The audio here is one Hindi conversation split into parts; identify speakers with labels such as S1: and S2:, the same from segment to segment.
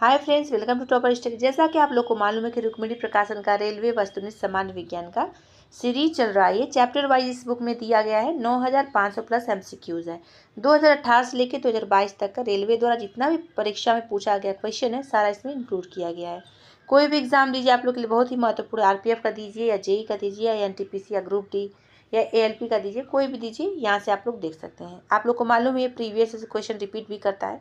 S1: Hi friends, welcome to topper study. जैसा कि आप लोग को मालूम है कि रुक्मिणी प्रकाशन का रेलवे वस्तुनिष्ठ सामान्य विज्ञान का सीरीज चल रहा है। चैप्टर वाइज इस बुक में दिया गया है 9500 प्लस एमसीक्यूज है। 2018 से लेकर 2022 तक का रेलवे द्वारा जितना भी परीक्षा में पूछा गया क्वेश्चन है सारा इसमें इंक्लूड किया गया है। कोई भी एग्जाम दीजिए आप लोग के लिए बहुत ही महत्वपूर्ण, आरपीएफ का दीजिए या जेई का दीजिए या एनटीपीसी या ग्रुप डी या एएलपी का दीजिए, कोई भी दीजिए, यहाँ से आप लोग देख सकते हैं। आप लोग को मालूम है ये प्रीवियस क्वेश्चन रिपीट भी करता है।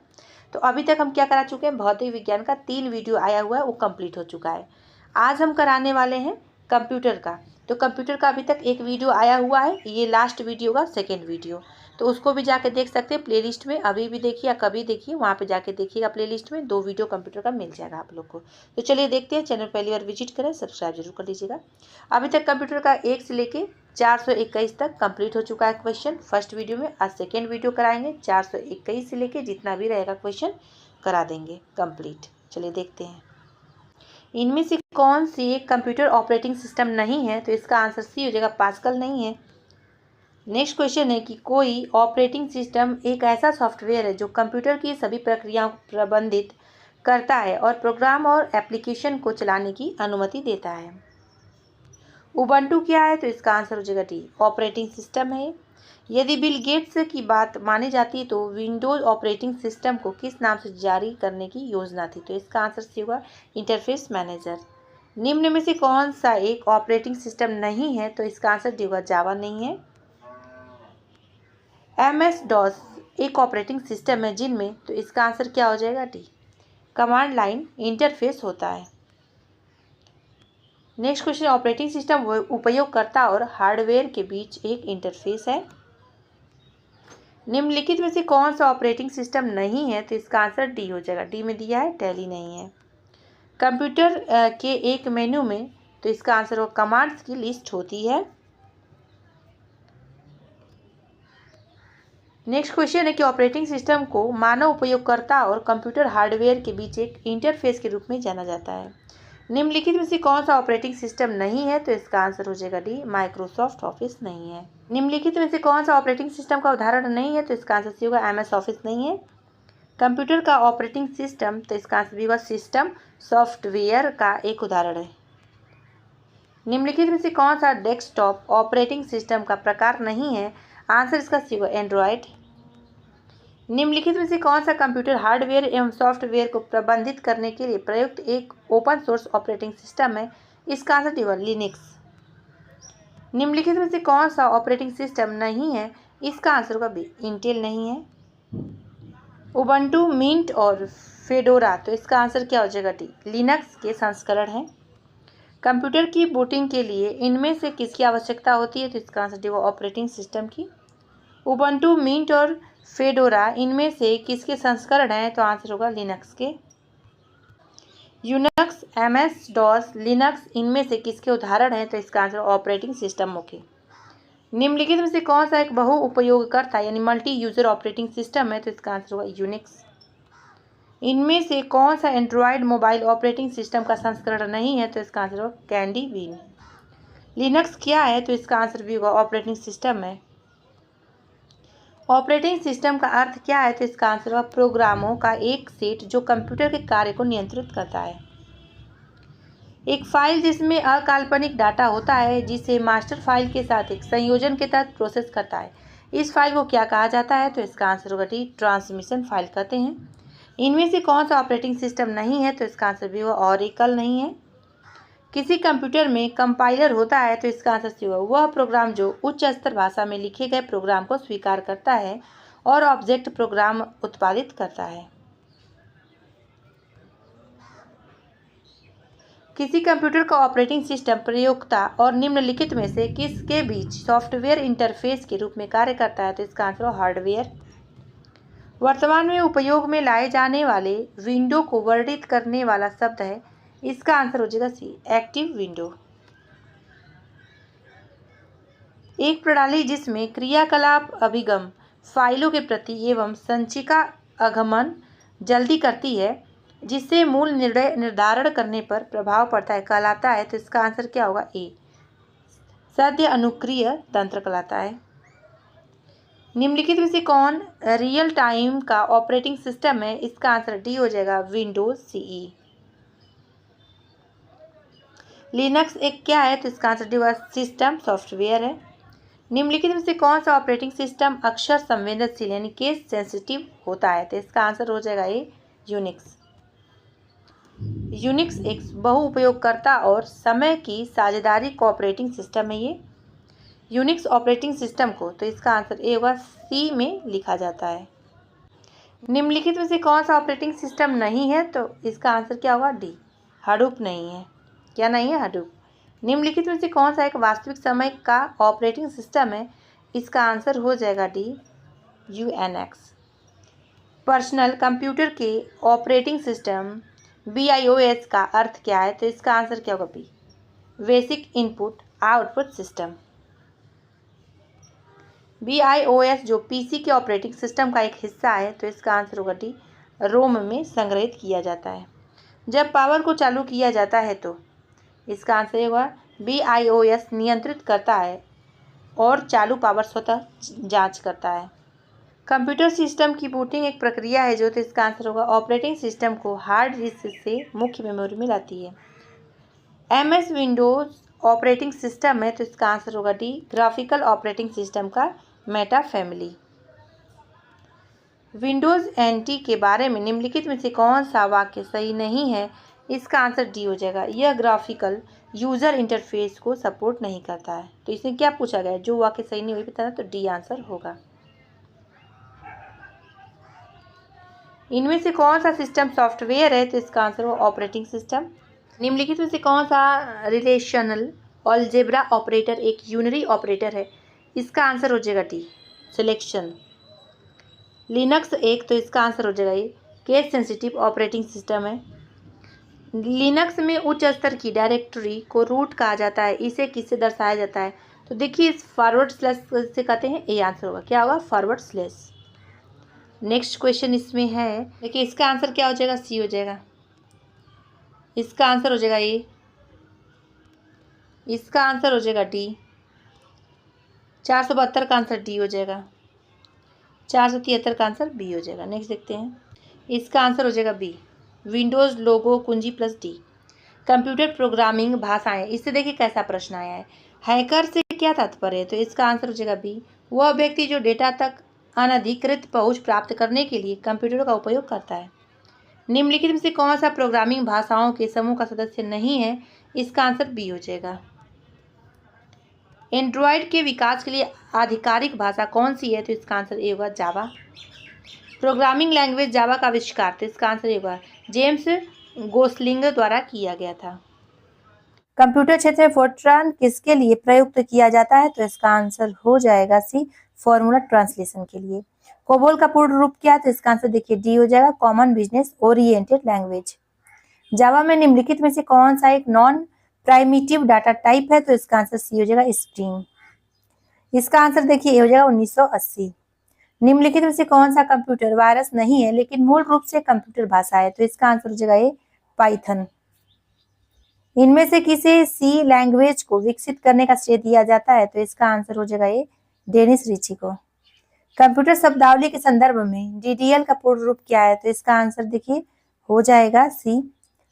S1: तो अभी तक हम क्या करा चुके हैं, भौतिक विज्ञान का 3 वीडियो आया हुआ है, वो कंप्लीट हो चुका है। आज हम कराने वाले हैं कंप्यूटर का। तो कंप्यूटर का अभी तक एक वीडियो आया हुआ है, ये लास्ट वीडियो का सेकेंड वीडियो, तो उसको भी जाके देख सकते हैं प्लेलिस्ट में। अभी भी देखिए या कभी देखिए, वहाँ पे जाके देखिएगा प्लेलिस्ट में 2 वीडियो कंप्यूटर का मिल जाएगा आप लोग को। तो चलिए देखते हैं। चैनल पहली बार विजिट करें, सब्सक्राइब जरूर कर लीजिएगा। अभी तक कंप्यूटर का 1 से लेके 421 तक कंप्लीट हो चुका है क्वेश्चन फर्स्ट वीडियो में। आज सेकेंड वीडियो कराएंगे, 421 से लेके जितना भी रहेगा क्वेश्चन करा देंगे कंप्लीट। चलिए देखते हैं। इनमें से कौन सी एक कंप्यूटर ऑपरेटिंग सिस्टम नहीं है, तो इसका आंसर सी हो जाएगा, पास्कल नहीं है। नेक्स्ट क्वेश्चन है कि कोई ऑपरेटिंग सिस्टम एक ऐसा सॉफ्टवेयर है जो कंप्यूटर की सभी प्रक्रियाओं को प्रबंधित करता है और प्रोग्राम और एप्लीकेशन को चलाने की अनुमति देता है। उबंटू क्या है, तो इसका आंसर हो जाएगा डी, ऑपरेटिंग सिस्टम है। यदि बिल गेट्स की बात मानी जाती है तो विंडोज ऑपरेटिंग सिस्टम को किस नाम से जारी करने की योजना थी, तो इसका आंसर सी होगा, इंटरफेस मैनेजर। निम्न में से कौन सा एक ऑपरेटिंग सिस्टम नहीं है, तो इसका आंसर डी होगा, जावा नहीं है। MS डॉस एक ऑपरेटिंग सिस्टम है जिनमें, तो इसका आंसर क्या हो जाएगा, डी, कमांड लाइन इंटरफेस होता है। नेक्स्ट क्वेश्चन, ऑपरेटिंग सिस्टम उपयोगकर्ता और हार्डवेयर के बीच एक इंटरफेस है। निम्नलिखित में से कौन सा ऑपरेटिंग सिस्टम नहीं है, तो इसका आंसर डी हो जाएगा। डी में दिया है, टैली नहीं है। कंप्यूटर के एक मेन्यू में, तो इसका आंसर होगा, कमांड्स की लिस्ट होती है। नेक्स्ट क्वेश्चन है कि ऑपरेटिंग सिस्टम को मानव उपयोगकर्ता और कंप्यूटर हार्डवेयर के बीच एक इंटरफेस के रूप में जाना जाता है। निम्नलिखित में से कौन सा ऑपरेटिंग सिस्टम नहीं है, तो इसका आंसर हो जाएगा डी, माइक्रोसॉफ्ट ऑफिस नहीं है। निम्नलिखित में से कौन सा ऑपरेटिंग सिस्टम का उदाहरण नहीं है, तो इसका आंसर सी होगा, MS ऑफिस नहीं है। कंप्यूटर का ऑपरेटिंग सिस्टम, तो इसका आंसर भी होगा, सिस्टम सॉफ्टवेयर का एक उदाहरण है। निम्नलिखित में से कौन सा डेस्कटॉप ऑपरेटिंग सिस्टम का प्रकार नहीं है, आंसर इसका सी होगा, एंड्रॉयड। निम्नलिखित में से कौन सा कंप्यूटर हार्डवेयर एवं सॉफ्टवेयर को प्रबंधित करने के लिए प्रयुक्त एक ओपन सोर्स ऑपरेटिंग सिस्टम है, इसका आंसर डी होगा, लिनक्स। निम्नलिखित में से कौन सा ऑपरेटिंग सिस्टम नहीं है, इसका आंसर होगा बी, इंटेल नहीं है। उबंटू, मिंट और फेडोरा, तो इसका आंसर क्या हो जाएगा, डी, लिनक्स के संस्करण हैं। कंप्यूटर की बूटिंग के लिए इनमें से किसकी आवश्यकता होती है, तो इसका आंसर डी होगा, ऑपरेटिंग सिस्टम की। उबंटू, मिंट और फेडोरा इनमें से किसके संस्करण हैं, तो आंसर होगा, लिनक्स के। यूनिक्स, MS डॉस, लिनक्स इनमें से किसके उदाहरण हैं, तो इसका आंसर ऑपरेटिंग सिस्टमों के। निम्नलिखित में से कौन सा एक बहु उपयोगकर्ता यानी मल्टी यूजर ऑपरेटिंग सिस्टम है, तो इसका आंसर होगा, यूनिक्स। इनमें से कौन सा एंड्रॉयड मोबाइल ऑपरेटिंग सिस्टम का संस्करण नहीं है, तो इसका आंसर होगा, कैंडी बीन। लिनक्स क्या है, तो इसका आंसर भी होगा, ऑपरेटिंग सिस्टम है। ऑपरेटिंग सिस्टम का अर्थ क्या है, तो इसका आंसर होगा, प्रोग्रामों का एक सेट जो कंप्यूटर के कार्य को नियंत्रित करता है। एक फाइल जिसमें अकाल्पनिक डाटा होता है जिसे मास्टर फाइल के साथ एक संयोजन के तहत प्रोसेस करता है, इस फाइल को क्या कहा जाता है, तो इसका आंसर होगा डी, ट्रांसमिशन फाइल कहते हैं। इनमें से कौन सा ऑपरेटिंग सिस्टम नहीं है, तो इसका आंसर भी होगा, ऑरेकल नहीं है। किसी कंप्यूटर में कंपाइलर होता है, तो इसका आंसर सी होगा, वह प्रोग्राम जो उच्च स्तर भाषा में लिखे गए प्रोग्राम को स्वीकार करता है और ऑब्जेक्ट प्रोग्राम उत्पादित करता है। किसी कंप्यूटर का ऑपरेटिंग सिस्टम प्रयोक्ता और निम्नलिखित में से किसके बीच सॉफ्टवेयर इंटरफेस के रूप में कार्य करता है, तो इसका आंसर हो, हार्डवेयर। वर्तमान में उपयोग में लाए जाने वाले विंडो को वर्णित करने वाला शब्द है, इसका आंसर हो जाएगा सी, एक्टिव विंडो। एक प्रणाली जिसमें क्रियाकलाप अभिगम फाइलों के प्रति एवं संचिका आगमन जल्दी करती है जिससे मूल निर्णय निर्धारण करने पर प्रभाव पड़ता है, कहलाता है, तो इसका आंसर क्या होगा, ए, सद्य अनुक्रिय तंत्र कहलाता है। निम्नलिखित में से कौन रियल टाइम का ऑपरेटिंग सिस्टम है? इसका आंसर डी हो जाएगा, विंडोज सीई। लिनक्स एक क्या है? तो इसका आंसर डी होगा, सिस्टम सॉफ्टवेयर है। निम्नलिखित में से कौन सा ऑपरेटिंग सिस्टम अक्षर संवेदनशील यानी केस सेंसिटिव होता है? तो इसका आंसर हो जाएगा ये यूनिक्स। यूनिक्स एक बहु उपयोगकर्ता और समय की साझेदारी को ऑपरेटिंग सिस्टम है ये यूनिक्स ऑपरेटिंग सिस्टम को। तो इसका आंसर ए होगा, सी में लिखा जाता है। निम्नलिखित में से कौन सा ऑपरेटिंग सिस्टम नहीं है? तो इसका आंसर क्या होगा, डी, हडूप नहीं है। क्या नहीं है? हडूप। निम्नलिखित में से कौन सा एक वास्तविक समय का ऑपरेटिंग सिस्टम है? इसका आंसर हो जाएगा डी, यूएनएक्स। पर्सनल कंप्यूटर के ऑपरेटिंग सिस्टम BIOS का अर्थ क्या है? तो इसका आंसर क्या होगा, B, basic input output system. BIOS जो PC के ऑपरेटिंग सिस्टम का एक हिस्सा है, तो इसका आंसर होगा डी, रोम में संग्रहित किया जाता है। जब पावर को चालू किया जाता है तो इसका आंसर होगा, BIOS नियंत्रित करता है और चालू पावर स्वतः जांच करता है। कंप्यूटर सिस्टम की बूटिंग एक प्रक्रिया है जो, तो इसका आंसर होगा, ऑपरेटिंग सिस्टम को हार्ड डिस्क से मुख्य मेमोरी में लाती है। MS विंडोज ऑपरेटिंग सिस्टम है, तो इसका आंसर होगा डी, ग्राफिकल ऑपरेटिंग सिस्टम का मेटा फैमिली। विंडोज NT के बारे में निम्नलिखित में से कौन सा वाक्य सही नहीं है? इसका आंसर डी हो जाएगा, यह ग्राफिकल यूजर इंटरफेस को सपोर्ट नहीं करता है। तो इसमें क्या पूछा गया है? जो वाक्य सही नहीं हुई बताना, तो डी आंसर होगा। इनमें से कौन सा सिस्टम सॉफ्टवेयर है? तो इसका आंसर होगा, ऑपरेटिंग सिस्टम। निम्नलिखित में से कौन सा रिलेशनल अलजेब्रा ऑपरेटर एक यूनरी ऑपरेटर है? इसका आंसर हो जाएगा डी, सिलेक्शन। लिनक्स एक, तो इसका आंसर हो जाएगा ये, केस सेंसिटिव ऑपरेटिंग सिस्टम है। लिनक्स में उच्च स्तर की डायरेक्टरी को रूट कहा जाता है, इसे किससे दर्शाया जाता है? तो देखिए, इस फॉरवर्ड स्लैश से कहते हैं, ये आंसर होगा, क्या होगा, फॉरवर्ड स्लैश। नेक्स्ट क्वेश्चन इसमें है, देखिए इसका आंसर क्या हो जाएगा, सी हो जाएगा। इसका आंसर हो जाएगा ए, इसका आंसर हो जाएगा डी, 472 का आंसर डी हो जाएगा, 473 का आंसर बी हो जाएगा। नेक्स्ट देखते हैं, इसका आंसर हो जाएगा बी, विंडोज़ लोगो कुंजी प्लस डी। कंप्यूटर प्रोग्रामिंग भाषाएं, इससे देखिए कैसा प्रश्न आया है, हैकर से क्या तात्पर्य है? तो इसका आंसर हो जाएगा बी, वह व्यक्ति जो डेटा तक अनधिकृत पहुंच प्राप्त करने के लिए कंप्यूटर का उपयोग करता है। निम्नलिखित में से कौन सा प्रोग्रामिंग भाषाओं के समूह का सदस्य नहीं है? इसका आंसर बी हो जाएगा। एंड्रॉयड के विकास के लिए आधिकारिक भाषा कौन सी है? तो इसका आंसर ए होगा, जावा। प्रोग्रामिंग लैंग्वेज जावा का आविष्कार, तो इसका आंसर ए होगा, जेम्स गोसलिंग द्वारा किया गया था। कंप्यूटर क्षेत्र में फोर्ट्रान किसके लिए प्रयुक्त किया जाता है? तो इसका आंसर हो जाएगा सी, फॉर्मूला ट्रांसलेशन के लिए। कोबोल का पूर्ण रूप क्या है? तो इसका आंसर देखिए डी हो जाएगा, कॉमन बिजनेस ओरिएंटेड लैंग्वेज। जावा में निम्नलिखित में से कौन सा एक नॉन प्राइमिटिव डाटा टाइप है? तो इसका आंसर सी हो जाएगा, स्ट्रिंग। इसका आंसर देखिए ए हो जाएगा, 1980। निम्नलिखित में से कौन सा कंप्यूटर वायरस नहीं है लेकिन मूल रूप से कंप्यूटर भाषा है? तो इसका आंसर हो जाएगा ए, पाइथन। इनमें से किसी सी लैंग्वेज को विकसित करने का श्रेय दिया जाता है? तो इसका आंसर हो जाएगा ए, डेनिस रिची को। कंप्यूटर शब्दावली के संदर्भ में DDL का पूर्ण रूप क्या है? तो इसका आंसर देखिए हो जाएगा सी,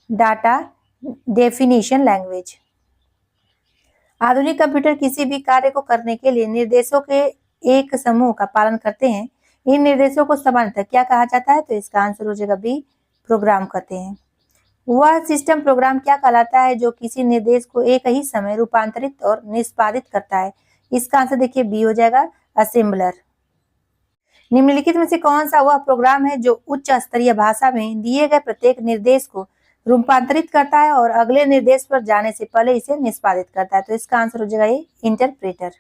S1: डाटा डेफिनेशन लैंग्वेज। आधुनिक कंप्यूटर किसी भी कार्य को करने के लिए निर्देशों के एक समूह का पालन करते हैं। इन निर्देशों को सामान्यतः क्या कहा जाता है? तो इसका आंसर हो जाएगा बी, प्रोग्राम कहते हैं। वह सिस्टम प्रोग्राम क्या कहलाता है जो किसी निर्देश को एक ही समय रूपांतरित और निष्पादित करता है? इसका आंसर देखिए बी हो जाएगा, असेंबलर। निम्नलिखित में से कौन सा वह प्रोग्राम है जो उच्च स्तरीय भाषा में दिए गए प्रत्येक निर्देश को रूपांतरित करता है और अगले निर्देश पर जाने से पहले इसे निष्पादित करता है? तो इसका आंसर हो जाएगा ये, इंटरप्रेटर।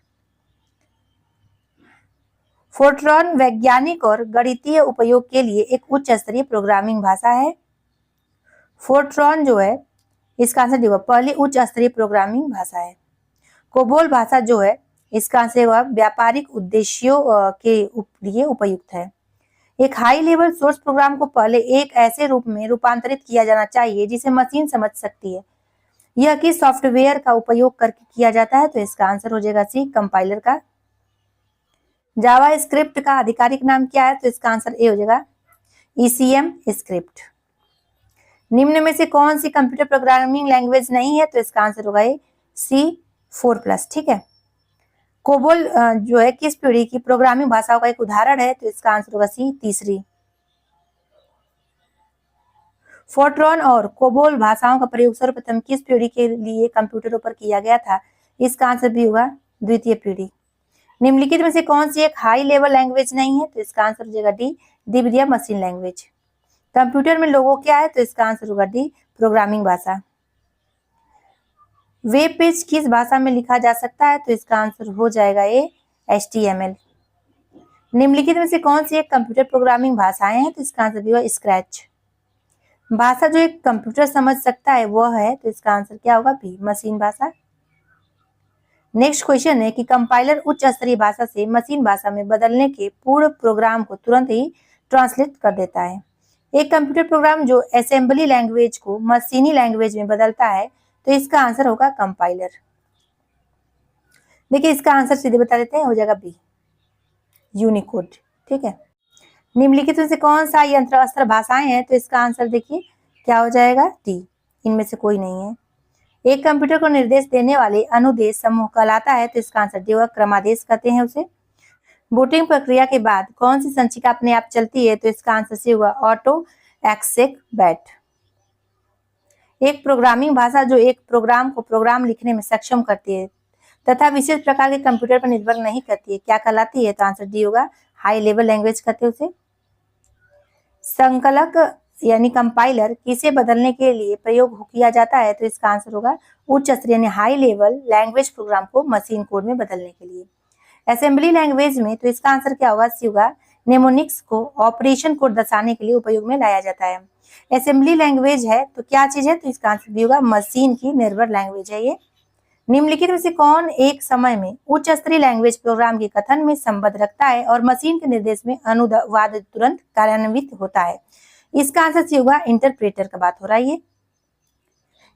S1: फोर्ट्रॉन वैज्ञानिक और गणितीय उपयोग के लिए एक उच्च स्तरीय प्रोग्रामिंग भाषा है। फोर्ट्रॉन जो है, इसका आंसर देखो, पहली उच्च स्तरीय प्रोग्रामिंग भाषा है। कोबोल भाषा जो है, इसका आंसर वह व्यापारिक उद्देश्यों के लिए उपयुक्त है। एक हाई लेवल सोर्स प्रोग्राम को पहले एक ऐसे रूप में रूपांतरित किया जाना चाहिए जिसे मशीन समझ सकती है। यह किस सॉफ्टवेयर का उपयोग करके किया जाता है? तो इसका आंसर हो जाएगा सी, कंपाइलर का। जावा स्क्रिप्ट का आधिकारिक नाम क्या है? तो इसका आंसर ए हो जाएगा ECM स्क्रिप्ट। निम्न में से कौन सी कंप्यूटर प्रोग्रामिंग लैंग्वेज नहीं है? तो इसका आंसर होगा ये C4+। ठीक है। कोबोल जो है किस पीढ़ी की प्रोग्रामिंग भाषाओं का एक उदाहरण है? तो इसका आंसर होगा सी, तीसरी। फोर्ट्रॉन और कोबोल भाषाओं का प्रयोग सर्वप्रथम किस पीढ़ी के लिए कंप्यूटरों पर किया गया था? इसका आंसर भी होगा द्वितीय पीढ़ी। निम्नलिखित में से कौन सी एक हाई लेवल लैंग्वेज नहीं है? तो इसका आंसर हो जाएगा डी, द्विपदीय मशीन लैंग्वेज। कंप्यूटर में लोगो क्या है? तो इसका आंसर होगा डी, प्रोग्रामिंग भाषा। वेब पेज किस भाषा में लिखा जा सकता है? तो इसका आंसर हो जाएगा ए, HTML। निम्नलिखित में से कौन सी एक कंप्यूटर प्रोग्रामिंग भाषाएं हैं? तो इसका आंसर भी होगा स्क्रैच। भाषा जो एक कंप्यूटर समझ सकता है वह है, तो इसका आंसर क्या होगा? बी, मशीन भाषा। नेक्स्ट क्वेश्चन है कि कंपाइलर उच्च स्तरीय भाषा से मशीन भाषा में बदलने के पूर्ण प्रोग्राम को तुरंत ही ट्रांसलेट कर देता है। एक कंप्यूटर प्रोग्राम जो असेंबली लैंग्वेज को मशीनी लैंग्वेज में बदलता है, तो इसका आंसर होगा कंपाइलर। देखिए इसका आंसर सीधे बता देते हैं, हो जाएगा बी, यूनिकोड। ठीक है। निम्नलिखित में से कौन सा यंत्र अस्त्र भाषाएं हैं? तो इसका आंसर देखिए क्या हो जाएगा? डी, इनमें से कोई नहीं है। एक कंप्यूटर को निर्देश देने वाले अनुदेश समूह कहलाता है, तो इसका आंसर डी होगा, क्रमादेश कहते हैं उसे। बूटिंग प्रक्रिया के बाद कौन सी संचिका अपने आप चलती है? तो इसका आंसर सी होगा, ऑटो एक्सेक बैट। एक प्रोग्रामिंग भाषा जो एक प्रोग्राम को प्रोग्राम लिखने में सक्षम करती है तथा विशेष प्रकार के कंप्यूटर पर निर्भर नहीं करती है, क्या कहलाती है? तो आंसर डी होगा, हाई लेवल लैंग्वेज कहते हैं उसे। संकलक यानी कंपाइलर किसे बदलने के लिए प्रयोग किया जाता है? तो इसका आंसर होगा उच्च स्तरीय यानी हाई लेवल लैंग्वेज प्रोग्राम को मशीन कोड में बदलने के लिए। असेंबली लैंग्वेज में, तो इसका आंसर क्या होगा? सी होगा, नेमोनिक्स को ऑपरेशन कोड दर्शाने के लिए उपयोग में लाया जाता है। असेंबली लैंग्वेज है तो क्या चीज है? तो इसका आंसर भी होगा, मशीन की निर्भर लैंग्वेज है ये। निम्नलिखित में से कौन एक समय में उच्च स्तरीय लैंग्वेज प्रोग्राम के कथन में संबद्ध रखता है और मशीन के निर्देश में अनुवाद तुरंत कार्यान्वित होता है? इसका आंसर सी होगा, इंटरप्रेटर का बात हो रहा है ये।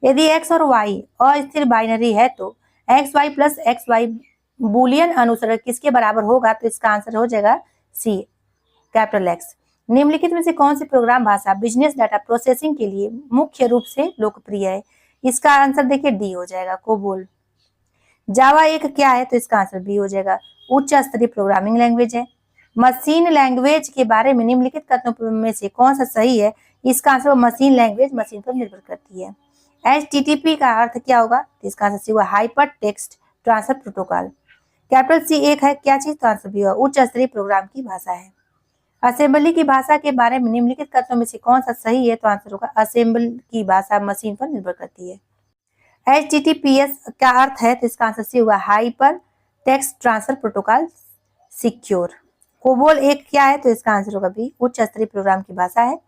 S1: यदि x और y अस्थिर बाइनरी है तो xy प्लस xy बूलियन अनुसरण किसके बराबर होगा? तो इसका आंसर हो जाएगा सी, कैपिटल X। निम्नलिखित में से कौन सी प्रोग्राम भाषा बिजनेस डाटा प्रोसेसिंग के लिए मुख्य रूप से लोकप्रिय है? इसका आंसर देखिए डी हो जाएगा, कोबोल। जावा एक क्या है? तो इसका आंसर बी हो जाएगा, उच्च स्तरीय प्रोग्रामिंग लैंग्वेज है। मशीन लैंग्वेज के बारे में निम्नलिखित कथनों में से कौन सा सही है? इसका आंसर मशीन लैंग्वेज मशीन पर निर्भर करती है। HTTP का अर्थ क्या होगा? तो इसका आंसर सी होगा, hyper text transfer protocol. Capital C एक है क्या चीज? तो आंसर बी होगा, उच्च स्तरीय प्रोग्राम की भाषा है। असेंबली की भाषा के बारे में निम्नलिखित कथनों में से कौन सा सही है? तो आंसर होगा, असेंबल की भाषा मशीन पर निर्भर करती है। HTTPS का अर्थ है? तो इसका आंसर सी होगा, hyper text transfer protocol secure. COBOL एक क्या है? तो इसका आंसर होगा बी, उच्च स्तरीय प्रोग्राम की भाषा है।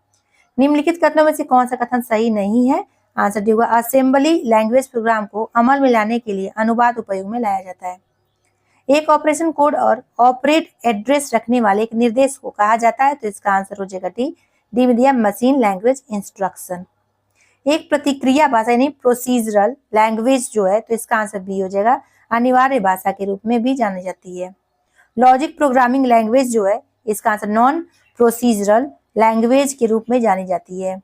S1: निम्नलिखित कथनों में से कौन सा कथन सही नहीं है? आंसर डी होगा, असेंबली लैंग्वेज प्रोग्राम को अमल में लाने के लिए अनुवाद उपयोग में लाया जाता है। एक ऑपरेशन कोड और ऑपरेट एड्रेस रखने वाले एक निर्देश को कहा जाता है, तो इसका आंसर हो जाएगा डी, द्विपदीय मशीन लैंग्वेज इंस्ट्रक्शन। एक प्रतिक्रिया भाषा यानी प्रोसीजरल लैंग्वेज जो है, तो इसका आंसर बी हो जाएगा, अनिवार्य भाषा के रूप में भी जानी जाती है। लॉजिक प्रोग्रामिंग लैंग्वेज जो है, इसका आंसर नॉन प्रोसीजरल लैंग्वेज के रूप में जानी जाती है।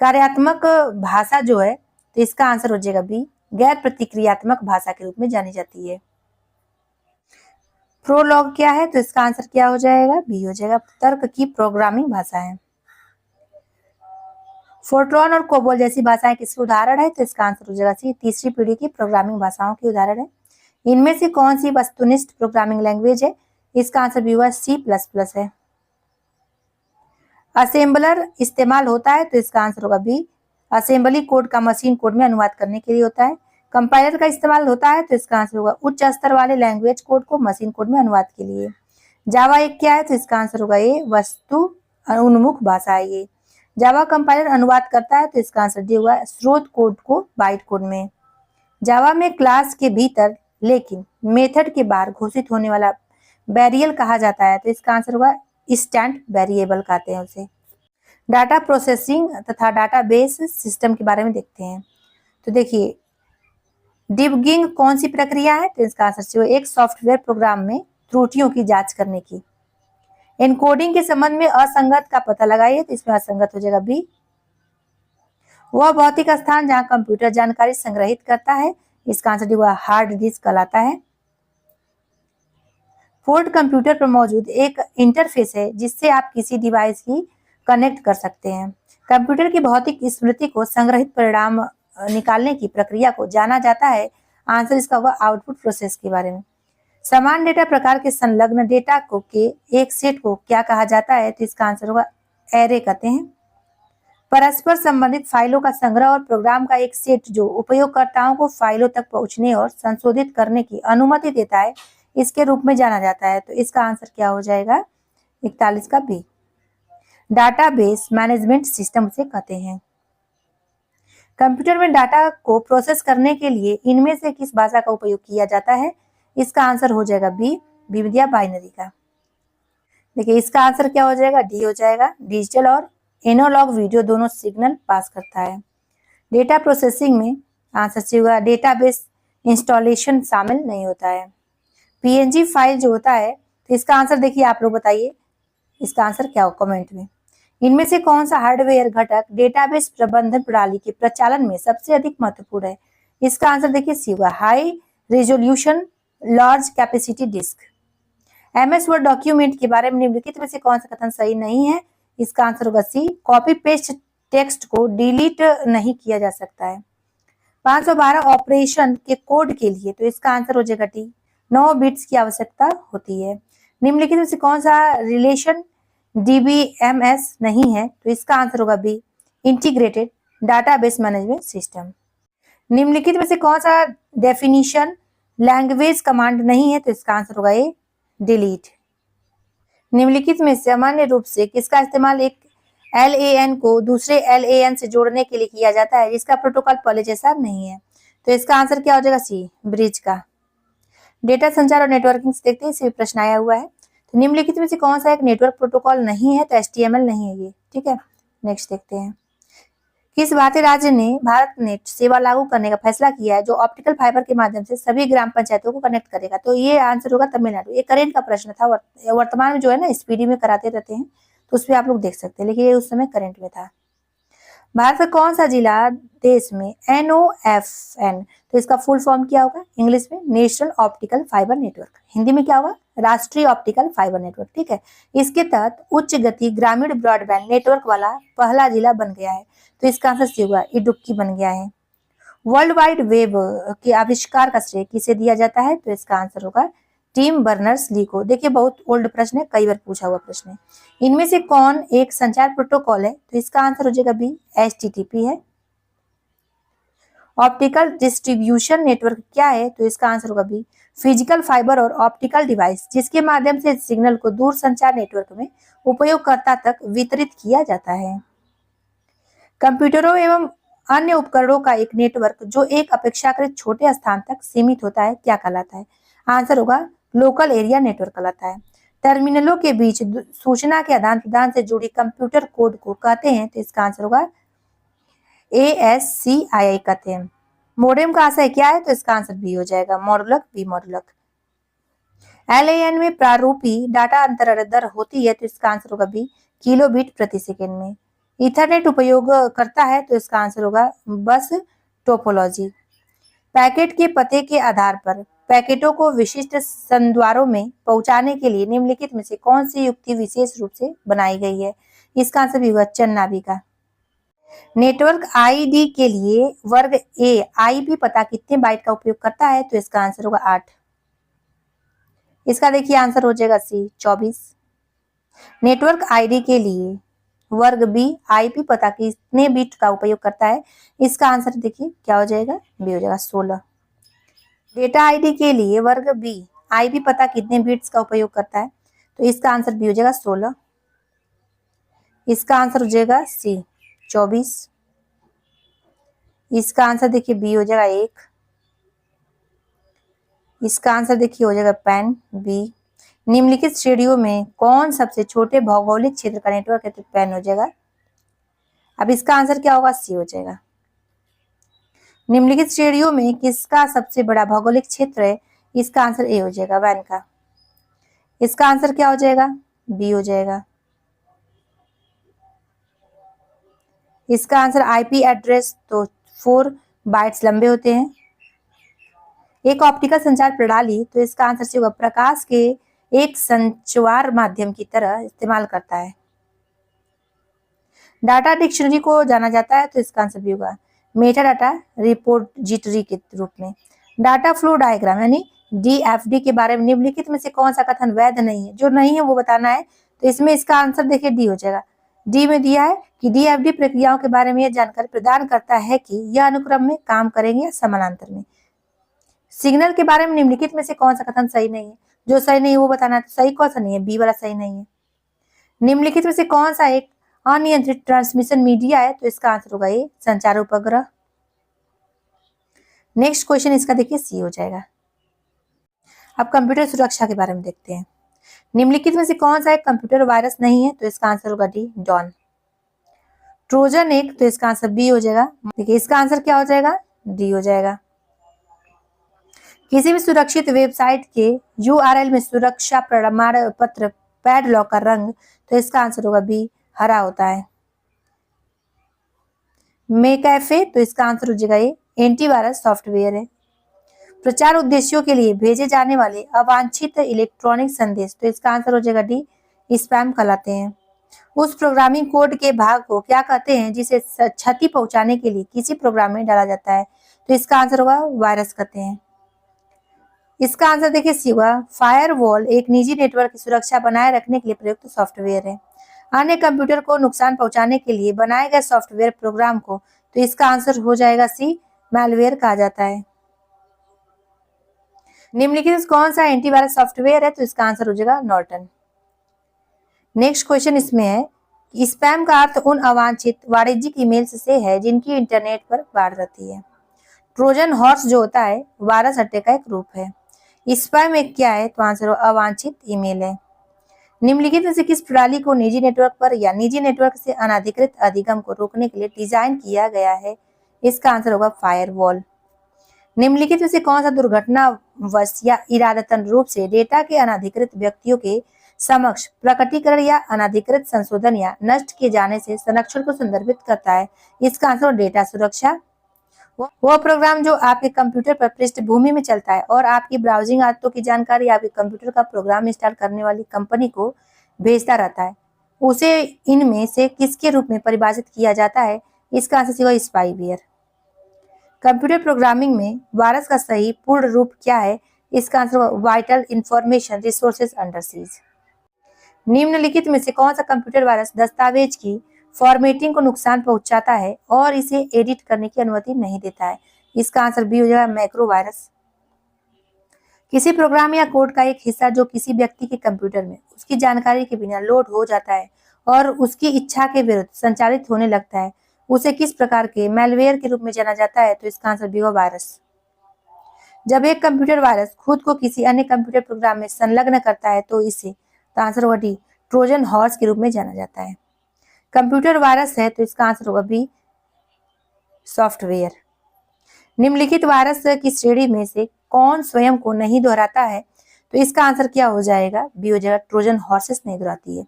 S1: कार्यात्मक भाषा जो है, तो इसका आंसर हो जाएगा बी, गैर प्रतिक्रियात्मक भाषा के रूप में जानी जाती है। प्रोलॉग क्या है? तो इसका आंसर क्या हो जाएगा? बी हो जाएगा, तर्क की प्रोग्रामिंग भाषा है। फोर्ट्रॉन और कोबोल जैसी भाषाएं किसके उदाहरण है? तो इसका आंसर हो जाएगा सी, तीसरी पीढ़ी की प्रोग्रामिंग भाषाओं की उदाहरण है। इनमें से कौन सी वस्तुनिष्ठ प्रोग्रामिंग लैंग्वेज है? इसका आंसर भी हुआ C++ है। असेंबलर इस्तेमाल होता है, तो इसका आंसर होगा बी, असेंबली कोड का मशीन कोड में अनुवाद करने के लिए होता है। कंपाइलर का इस्तेमाल होता है, तो इसका आंसर होगा उच्च स्तर वाले लैंग्वेज कोड को मशीन कोड में अनुवाद के लिए। जावा एक क्या है? तो इसका आंसर होगा ये, वस्तु उन्मुख भाषा है ये। जावा कंपाइलर अनुवाद करता है, तो इसका आंसर डी होगा, स्रोत कोड को बाइट कोड में। जावा में क्लास के भीतर लेकिन मेथड के बाहर घोषित होने वाला वेरिएबल कहा जाता है, तो इसका आंसर होगा स्टैंड वेरिएबल कहते हैं उसे। डाटा प्रोसेसिंग तथा डाटाबेस सिस्टम के बारे में देखते हैं। तो देखिए डिबगिंग कौन सी प्रक्रिया है? तो इसका आंसर सी होगा, एक सॉफ्टवेयर प्रोग्राम में त्रुटियों की जांच करने की। एनकोडिंग के संबंध में असंगत का पता लगाइए, तो इसमें असंगत हो जाएगा बी। वह भौतिक स्थान जहां कंप्यूटर जानकारी संग्रहित करता है, इसका आंसर हुआ हार्ड डिस्क कहलाता है। फोर्ड कंप्यूटर पर मौजूद एक इंटरफेस है जिससे आप किसी डिवाइस की कनेक्ट कर सकते हैं। कंप्यूटर की भौतिक स्मृति को संग्रहित परिणाम निकालने की प्रक्रिया को जाना जाता है। आंसर इसका होगा आउटपुट प्रोसेस के बारे में। समान डेटा प्रकार के संलग्न डेटा को के एक सेट को क्या कहा जाता है, तो इसका आंसर होगा एरे कहते हैं। परस्पर संबंधित फाइलों का संग्रह और प्रोग्राम का एक सेट जो उपयोगकर्ताओं को फाइलों तक पहुंचने और संशोधित करने की अनुमति देता है, इसके रूप में जाना जाता है। तो इसका आंसर क्या हो जाएगा 41 का बी। डाटाबेस मैनेजमेंट सिस्टम उसे कहते हैं। कंप्यूटर में डाटा को प्रोसेस करने के लिए इनमें से किस भाषा का उपयोग किया जाता है, इसका आंसर हो जाएगा बी, विविध्या बाइनरी का। देखिए इसका आंसर क्या हो जाएगा, डी हो जाएगा। डिजिटल और एनालॉग वीडियो दोनों सिग्नल पास करता है। डेटा प्रोसेसिंग में आंसर से होगा डेटाबेस इंस्टॉलेशन शामिल नहीं होता है। पीएनजी फाइल जो होता है, तो इसका आंसर देखिए आप लोग बताइए, इसका आंसर क्या हो कमेंट में। इनमें से कौन सा हार्डवेयर घटक डेटाबेस प्रबंधन प्रणाली के प्रचालन में सबसे अधिक महत्वपूर्ण है, इसका आंसर देखिए सी होगा high resolution large capacity disk. MS word document के बारे में निम्नलिखित में से कौन सा कथन सही नहीं है, इसका आंसर होगा सी, कॉपी पेस्ट टेक्स्ट को डिलीट नहीं किया जा सकता है। 512 ऑपरेशन के कोड के लिए, तो इसका आंसर हो जाएगा टी, 9 बिट्स की आवश्यकता होती है। निम्नलिखित में से कौन सा रिलेशन डीबीएमएस नहीं है, तो इसका आंसर होगा B, integrated database management system. निम्नलिखित में से कौन सा डेफिनेशन लैंग्वेज कमांड नहीं है, तो इसका आंसर होगा ए, डिलीट। निम्नलिखित में से सामान्य रूप से किसका इस्तेमाल एक LAN को दूसरे LAN से जोड़ने के लिए किया जाता है जिसका प्रोटोकॉल पहले जैसा नहीं है, तो इसका आंसर क्या हो जाएगा सी, ब्रिज का। डेटा संचार और नेटवर्किंग से देखते हैं, इसमें प्रश्न आया हुआ है। तो निम्नलिखित में से कौन सा एक नेटवर्क प्रोटोकॉल नहीं है, तो HTML नहीं है ये, ठीक है। नेक्स्ट देखते हैं, किस भारतीय राज्य ने भारत नेट सेवा लागू करने का फैसला किया है जो ऑप्टिकल फाइबर के माध्यम से सभी ग्राम पंचायतों को कनेक्ट करेगा, तो ये आंसर होगा तमिलनाडु। ये करेंट का प्रश्न था, वर्तमान में जो है ना स्पीडी में कराते रहते हैं, तो उसमें आप लोग देख सकते हैं, लेकिन ये उस समय करेंट में था। भारत का कौन सा जिला देश में NOFN, तो इसका फुल फॉर्म क्या होगा इंग्लिश में, national optical fibre network, Hindi में क्या होगा राष्ट्रीय ऑप्टिकल फाइबर नेटवर्क, ठीक है। इसके तहत उच्च गति ग्रामीण ब्रॉडबैंड नेटवर्क वाला पहला जिला बन गया है, तो इसका आंसर सी होगा इडुक्की बन गया है। वर्ल्ड वाइड वेब के आविष्कार का श्रेय किसे दिया जाता है, तो इसका आंसर होगा टिम बर्नर्स-ली को। देखिए बहुत ओल्ड प्रश्न है, कई बार पूछा हुआ प्रश्न है। इनमें से कौन एक संचार प्रोटोकॉल है, तो इसका आंसर हो जाएगा बी, HTTP है। ऑप्टिकल डिस्ट्रीब्यूशन नेटवर्क क्या है, तो इसका आंसर होगा बी, फिजिकल फाइबर और ऑप्टिकल डिवाइस जिसके माध्यम से सिग्नल को दूर संचार नेटवर्क में उपयोगकर्ता तक वितरित किया जाता है। कंप्यूटरों एवं अन्य उपकरणों का एक नेटवर्क जो एक अपेक्षाकृत छोटे स्थान तक सीमित होता है क्या कहलाता है, आंसर होगा लोकल एरिया नेटवर्क कहलाता है। टर्मिनलों के बीच सूचना के आदान प्रदान से जुड़ी कंप्यूटर कोड को कहते हैं, तो इसका आंसर होगा ASCII कहते हैं। मोडेम का आशय क्या है, तो इसका आंसर बी हो जाएगा, मॉडुलक, बी मॉडुलक। LAN में प्रारूपी डाटा अंतरण दर होती है, तो इसका आंसर होगा बी, किलोबिट प्रति सेकेंड में। इथरनेट उपयोग करता है, तो इसका आंसर होगा बस टोपोलॉजी। पैकेट के पते के आधार पर पैकेटों को विशिष्ट संद्वारों में पहुंचाने के लिए निम्नलिखित में से कौन सी युक्ति विशेष रूप से बनाई गई है, इसका आंसर भी होगा चन्नाबी का। नेटवर्क आईडी के लिए वर्ग ए आईपी पता कितने बाइट का उपयोग करता है, तो इसका आंसर होगा 8। इसका देखिए आंसर हो जाएगा सी, 24। नेटवर्क आईडी के लिए वर्ग बी आईपी पता कितने बिट का उपयोग करता है, इसका आंसर देखिए क्या हो जाएगा, बी हो जाएगा 16। डेटा आईडी के लिए वर्ग बी आईपी पता कितने बिट्स का उपयोग करता है, तो इसका आंसर बी हो जाएगा 16। इसका आंसर हो जाएगा सी, 24। इसका आंसर देखिए बी हो जाएगा 1। इसका आंसर देखिए हो जाएगा पैन, बी। निम्नलिखित श्रेणियों में कौन सबसे छोटे भौगोलिक क्षेत्र का नेटवर्क है, तो पैन हो जाएगा। अब इसका आंसर क्या होगा, सी हो जाएगा। निम्नलिखित श्रेणियों में किसका सबसे बड़ा भौगोलिक क्षेत्र है, इसका आंसर ए हो जाएगा, वैन का। इसका आंसर क्या हो जाएगा? बी हो जाएगा। इसका आंसर आईपी एड्रेस तो 4 बाइट्स लंबे होते हैं। एक ऑप्टिकल संचार प्रणाली तो इसका आंसर से होगा प्रकाश के एक संचार माध्यम की तरह इस्तेमाल करता है। डाटा डिक्शनरी को जाना जाता है तो इसका आंसर भी होगा मेटा डाटा रिपोजिटरी के रूप में। डाटा फ्लो डायग्राम यानी डीएफडी के बारे में निम्नलिखित में से कौन सा कथन वैध नहीं है? जो नहीं है वो बताना है। तो इसमें इसका आंसर देखिए डी हो जाएगा। डी में दिया है कि डीएफडी प्रक्रियाओं के बारे में यह जानकारी प्रदान करता है कि यह अनुक्रम में काम करेंगे या समानांतर में। सिग्नल के बारे में निम्नलिखित में से कौन सा कथन सही नहीं है? जो सही नहीं है वो बताना है। तो सही कौन सा नहीं है? बी वाला सही नहीं है। निम्नलिखित में से कौन सा एक अनियंत्रित ट्रांसमिशन मीडिया है? तो इसका आंसर होगा ये संचार उपग्रह। नेक्स्ट क्वेश्चन इसका देखिए सी हो जाएगा। अब कंप्यूटर सुरक्षा के बारे में देखते हैं। निम्नलिखित में से कौन सा एक कंप्यूटर वायरस नहीं है? तो इसका आंसर होगा डी डॉन। ट्रोजन एक तो इसका आंसर बी हो जाएगा। देखिए इसका आंसर क्या हो जाएगा? डी हो जाएगा। किसी भी सुरक्षित वेबसाइट के यूआरएल में सुरक्षा प्रमाण पत्र पैडलॉक का रंग तो इसका आंसर होगा बी हरा होता है। मेकैफे तो इसका आंसर हो जाएगा ये एंटीवायरस सॉफ्टवेयर है। प्रचार उद्देश्यों के लिए भेजे जाने वाले अवांछित इलेक्ट्रॉनिक संदेश तो इसका आंसर हो जाएगा डी स्पैम कहलाते हैं। उस प्रोग्रामिंग कोड के भाग को क्या कहते हैं जिसे क्षति पहुंचाने के लिए किसी प्रोग्राम में डाला जाता है? तो इसका आंसर होगा वायरस कहते हैं। इसका आंसर देखिए सी होगा फायरवॉल एक निजी नेटवर्क की सुरक्षा बनाए रखने के लिए प्रयुक्त सॉफ्टवेयर है। अन्य कंप्यूटर को नुकसान पहुंचाने के लिए बनाए गए सॉफ्टवेयर प्रोग्राम को तो इसका आंसर हो जाएगा सी मैलवेयर कहा जाता है। निम्नलिखित कौन सा एंटीवायरस सॉफ्टवेयर है? तो इसका आंसर हो जाएगा नॉर्टन। नेक्स्ट क्वेश्चन इसमें है कि स्पैम का अर्थ उन अवांछित वाणिज्यिक ईमेल्स से है जिनकी इंटरनेट पर बाढ़ रहती है। ट्रोजन हॉर्स जो होता है वायरस अटैक का एक रूप है। स्पैम एक क्या है? तो आंसर अवांछित ईमेल है। निम्नलिखित में से किस प्रणाली को निजी नेटवर्क पर या निजी नेटवर्क से अनाधिकृत अधिगम को रोकने के लिए डिजाइन किया गया है? इसका आंसर होगा फायरवॉल। निम्नलिखित में से कौन सा दुर्घटनावश या इरादतन रूप से डेटा के अनाधिकृत व्यक्तियों के समक्ष प्रकटीकरण या अनाधिकृत संशोधन या नष्ट किए जाने से संरक्षण को संदर्भित करता है? इसका आंसर डेटा सुरक्षा। वो प्रोग्राम जो आपके कंप्यूटर पर पृष्ठभूमि में चलता है और आपकी ब्राउजिंग आदतों की जानकारी आपके कंप्यूटर का प्रोग्राम इंस्टॉल करने वाली कंपनी को भेजता रहता है, उसे इनमें से किसके रूप में परिभाषित किया जाता है? इसका आंसर होगा स्पाईवेयर। कंप्यूटर प्रोग्रामिंग में वायरस का सही पूर्ण रूप क्या है? इसका आंसर होगा vital information resources under seize. निम्नलिखित में से कौन सा कंप्यूटर वायरस दस्तावेज की फॉर्मेटिंग को नुकसान पहुंचाता है और इसे एडिट करने की अनुमति नहीं देता है? इसका आंसर बी हो जाएगा मैक्रो वायरस। किसी प्रोग्राम या कोड का एक हिस्सा जो किसी व्यक्ति के कंप्यूटर में उसकी जानकारी के बिना लोड हो जाता है और उसकी इच्छा के विरुद्ध संचालित होने लगता है, उसे किस प्रकार के मैलवेयर के रूप में जाना जाता है? तो इसका आंसर बी होगा वायरस। जब एक कंप्यूटर वायरस खुद को किसी अन्य कंप्यूटर प्रोग्राम में संलग्न करता है तो इसे आंसर होगा डी ट्रोजन हॉर्स के रूप में जाना जाता है। कंप्यूटर वायरस है तो इसका आंसर होगा बी सॉफ्टवेयर। निम्नलिखित वायरस की श्रेणी में से कौन स्वयं को नहीं दोहराता है? तो इसका आंसर क्या हो जाएगा? बी हो जाएगा ट्रोजन हॉर्सेस नहीं दोहराती है।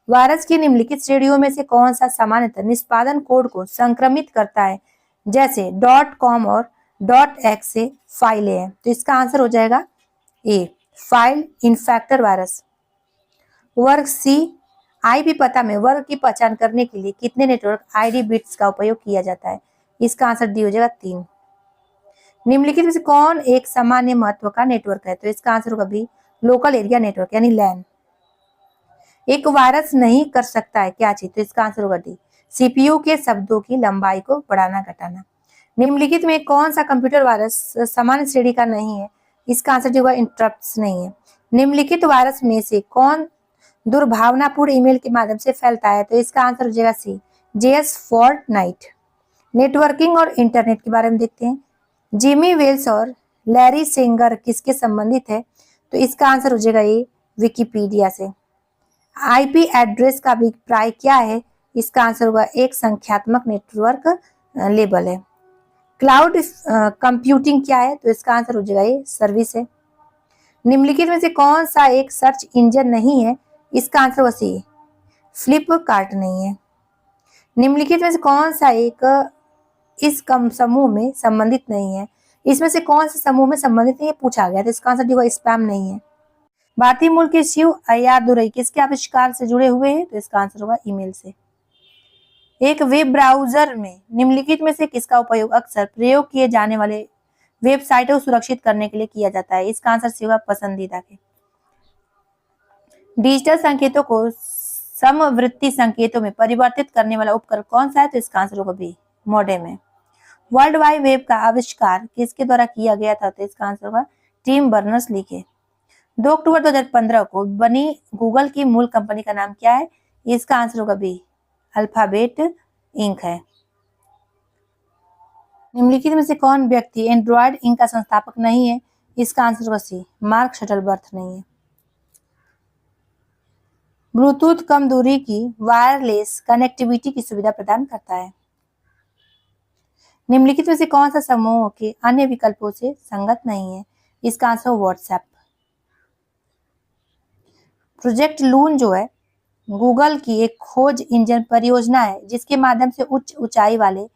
S1: वायरस की निम्नलिखित श्रेणियों में से कौन सा सामान्यतः निष्पादन कोड को संक्रमित करता है? जैसे .com और .x से फाइलें हैं, तो इसका आंसर हो जाएगा ए फाइल इन्फेक्टर वायरस। वर्ग सी आईपी पता में वर्ग की पहचान करने के लिए कितने नेटवर्क आईडी बिट्स का उपयोग किया जाता है? इसका आंसर डी हो जाएगा 3। निम्नलिखित में से कौन एक सामान्य महत्व का नेटवर्क है? तो इसका आंसर होगा बी लोकल एरिया नेटवर्क यानी लैन। एक वायरस नहीं कर सकता है क्या चीज? तो इसका आंसर होगा डी सीपीयू के शब्दों की लंबाई को बढ़ाना घटाना। निम्नलिखित में कौन सा कंप्यूटर वायरस सामान्य श्रेणी का नहीं है? इसका आंसर होगा इंटरप्ट्स नहीं है। निम्नलिखित वायरस में से कौन दुर्भावनापूर्ण ईमेल के माध्यम से फैलता है? तो इसका आंसर हो जाएगा सी जेएस फोर्टनाइट। नेटवर्किंग और इंटरनेट के बारे में देखते हैं। जिमी वेल्स और लैरी सेंगर किसके संबंधित है? तो इसका आंसर हो जाएगा ये विकिपीडिया से। आईपी एड्रेस का अभिप्राय क्या है? इसका आंसर होगा एक संख्यात्मक नेटवर्क लेबल है। क्लाउड कंप्यूटिंग क्या है? तो इसका आंसर हो जाएगा ये सर्विस है। निम्नलिखित में से कौन सा एक सर्च इंजन नहीं है? इसका आंसर होगा सी, फ्लिपकार्ट नहीं है। निम्नलिखित में से कौन सा एक इस कम समूह में संबंधित नहीं है? इसमें से कौन से समूह में संबंधित नहीं है पूछा गया, तो इसका आंसर होगा स्पैम नहीं है। भारतीय मूल के शिव अय्यादुरई किसके आविष्कार से जुड़े हुए हैं? तो इसका आंसर होगा ईमेल से। एक वेब ब्राउजर में निम्नलिखित में से किसका उपयोग अक्सर प्रयोग किए जाने वाले वेबसाइटों को सुरक्षित करने के लिए किया जाता है? इसका आंसर होगा पसंदीदा के। डिजिटल संकेतों को समवृत्ति संकेतों में परिवर्तित करने वाला उपकरण कौन सा है? तो इसका आंसर होगा बी, मॉडेम है। वर्ल्ड वाइड वेब का आविष्कार किसके द्वारा किया गया था? तो इसका आंसर होगा टिम बर्नर्स-ली के। 2 अक्टूबर 2015 को बनी गूगल की मूल कंपनी का नाम क्या है? इसका आंसर होगा बी, अल्फाबेट इंक है। निम्नलिखित में से कौन व्यक्ति एंड्रॉयड इंक का संस्थापक नहीं है? इसका आंसर होगा सी, मार्क शटलबर्थ नहीं है। ब्लूटूथ कम दूरी की वायरलेस कनेक्टिविटी की सुविधा प्रदान करता है। निम्नलिखित में से कौन सा समूह के अन्य विकल्पों से संगत नहीं है? इसका आंसर व्हाट्सएप। प्रोजेक्ट लून जो है गूगल की एक खोज इंजन परियोजना है जिसके माध्यम से उच्च ऊंचाई वाले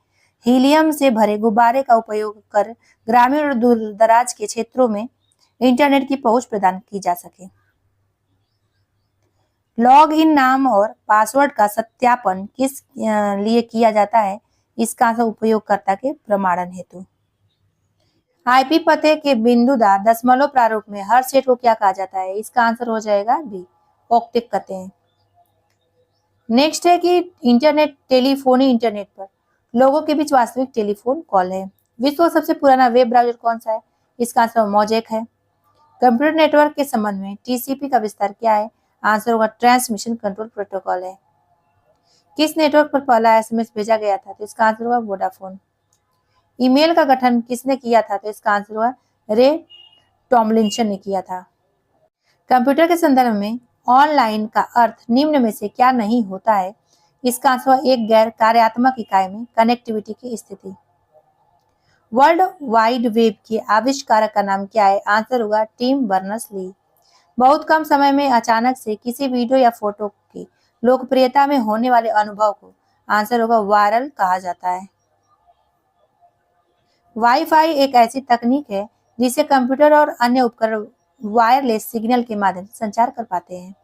S1: हीलियम से भरे गुब्बारे का उपयोग कर ग्रामीण और दूर दराज के क्षेत्रों में इंटरनेट की पहुंच प्रदान की जा सके। लॉग इन नाम और पासवर्ड का सत्यापन किस लिए किया जाता है? इसका आंसर उपयोगकर्ता के प्रमाणन हेतु। आईपी पते के बिंदुदार दशमलव प्रारूप में हर सेट को क्या कहा जाता है? इसका आंसर हो जाएगा बी, ऑक्टेट कहते हैं। नेक्स्ट है कि इंटरनेट टेलीफोनी इंटरनेट पर लोगों के बीच वास्तविक टेलीफोन कॉल है। विश्व का सबसे पुराना वेब ब्राउजर कौन सा है? इसका आंसर मोजेक है। कंप्यूटर नेटवर्क के संबंध में टीसीपी का विस्तार क्या है? आंसर होगा ट्रांसमिशन कंट्रोल प्रोटोकॉल है। किस नेटवर्क पर पहला एसएमएस भेजा गया था? तो इसका आंसर होगा वोडाफोन। ईमेल का गठन किसने किया था? तो इसका आंसर होगा रे टॉमलिंसन ने किया था। कंप्यूटर के संदर्भ में ऑनलाइन का अर्थ निम्न में से क्या नहीं होता है? इसका आंसर होगा एक गैर कार्यात्मक इकाई में कनेक्टिविटी की स्थिति। वर्ल्ड वाइड वेब के आविष्कारक का नाम क्या है? आंसर होगा टिम बर्नर्स-ली। बहुत कम समय में अचानक से किसी वीडियो या फोटो की लोकप्रियता में होने वाले अनुभव को आंसर होगा वायरल कहा जाता है। वाईफाई एक ऐसी तकनीक है जिससे कंप्यूटर और अन्य उपकरण वायरलेस सिग्नल के माध्यम से संचार कर पाते हैं।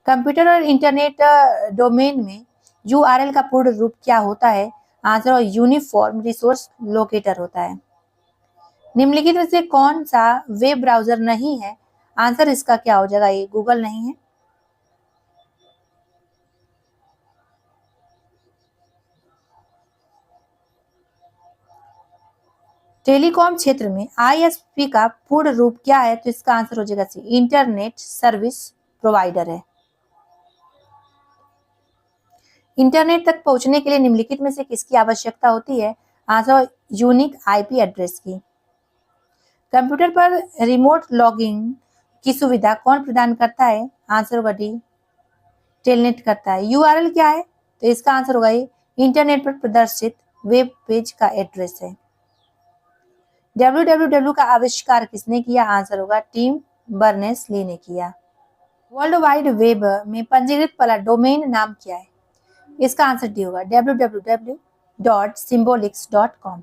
S1: कंप्यूटर और इंटरनेट डोमेन में यूआरएल का पूर्ण रूप क्या होता है? आंसर यूनिफॉर्म रिसोर्स लोकेटर होता है। निम्नलिखित में से कौन सा वेब ब्राउजर नहीं है? आंसर इसका क्या हो जाएगा? ये गूगल नहीं है। टेलीकॉम क्षेत्र में आईएसपी का पूर्ण रूप क्या है? तो इसका आंसर हो जाएगा सी, इंटरनेट सर्विस प्रोवाइडर है। इंटरनेट तक पहुंचने के लिए निम्नलिखित में से किसकी आवश्यकता होती है? आंसर यूनिक आईपी एड्रेस की। कंप्यूटर पर रिमोट लॉगिंग की सुविधा कौन प्रदान करता है? आंसर होगा डी, टेलनेट करता है। यूआरएल क्या है? तो इसका आंसर होगा ये, इंटरनेट पर प्रदर्शित वेब पेज का एड्रेस है। www का आविष्कार किसने किया? आंसर होगा टिम बर्नर्स-ली ने किया। वर्ल्ड वाइड वेब में पंजीकृत पहला डोमेन नाम क्या है? इसका आंसर डी होगा www.symbolics.com।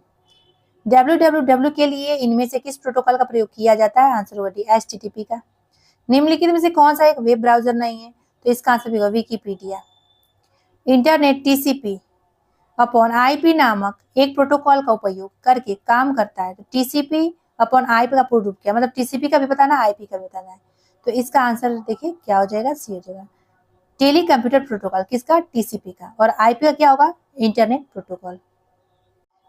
S1: www के लिए इनमें से किस प्रोटोकॉल का प्रयोग किया जाता है? आंसर होगा डी, HTTP का। निम्नलिखित में से कौन सा एक वेब ब्राउजर नहीं है? तो इसका आंसर होगा Wikipedia. Internet TCP upon IP नामक एक प्रोटोकॉल का उपयोग करके काम करता है। तो टीसीपी अपॉन आईपी का पूर्ण रूप क्या? मतलब टीसीपी का भी बताना, आईपी का भी बताना है। तो इसका आंसर देखिए क्या हो जाएगा? सी हो जाएगा। टेली कंप्यूटर प्रोटोकॉल किसका? टीसीपी का। और आईपी का क्या होगा? Internet protocol.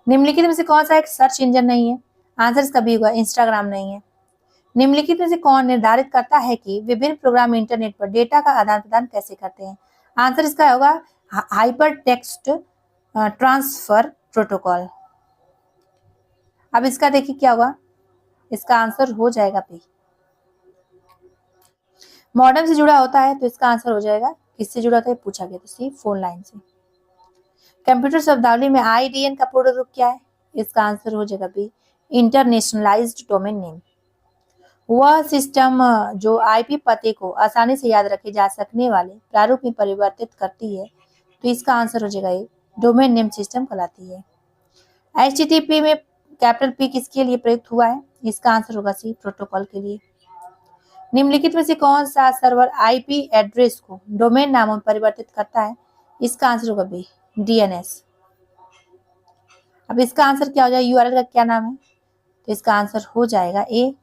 S1: निम्नलिखित में से कौन सा एक सर्च इंजन नहीं है? आंसर इसका बी होगा, इंस्टाग्राम नहीं है। निम्नलिखित में से कौन निर्धारित करता है कि विभिन्न प्रोग्राम इंटरनेट पर डेटा का आदान प्रदान कैसे करते हैं? आंसर इसका होगा हाइपर टेक्स्ट ट्रांसफर प्रोटोकॉल। अब इसका देखिए क्या होगा? इसका आंसर हो जाएगा बी, मॉडेम से जुड़ा होता है। तो इसका आंसर हो जाएगा किससे जुड़ा होता है पूछा गया, तो सी, फोन लाइन से। कंप्यूटर शब्दावली में आईडीएन का पूर्ण रूप क्या है? इसका आंसर हो जाएगा बी, इंटरनेशनलाइज्ड डोमेन नेम। वह सिस्टम जो आईपी पते को आसानी से याद रखे जा सकने वाले प्रारूप में परिवर्तित करती है। तो इसका आंसर हो जाएगा ये डोमेन नेम सिस्टम कहलाती है। HTTP में कैपिटल P किसके लिए प्रयुक्त हुआ है? इसका आंसर होगा सी प्रोटोकॉल के लिए। निम्नलिखित में से कौन सा सर्वर आईपी एड्रेस को डोमेन नामों में परिवर्तित करता है? इसका आंसर होगा बी डीएनएस। अब इसका आंसर क्या हो जाएगा? यूआरएल का क्या नाम है? तो इसका आंसर हो जाएगा ए।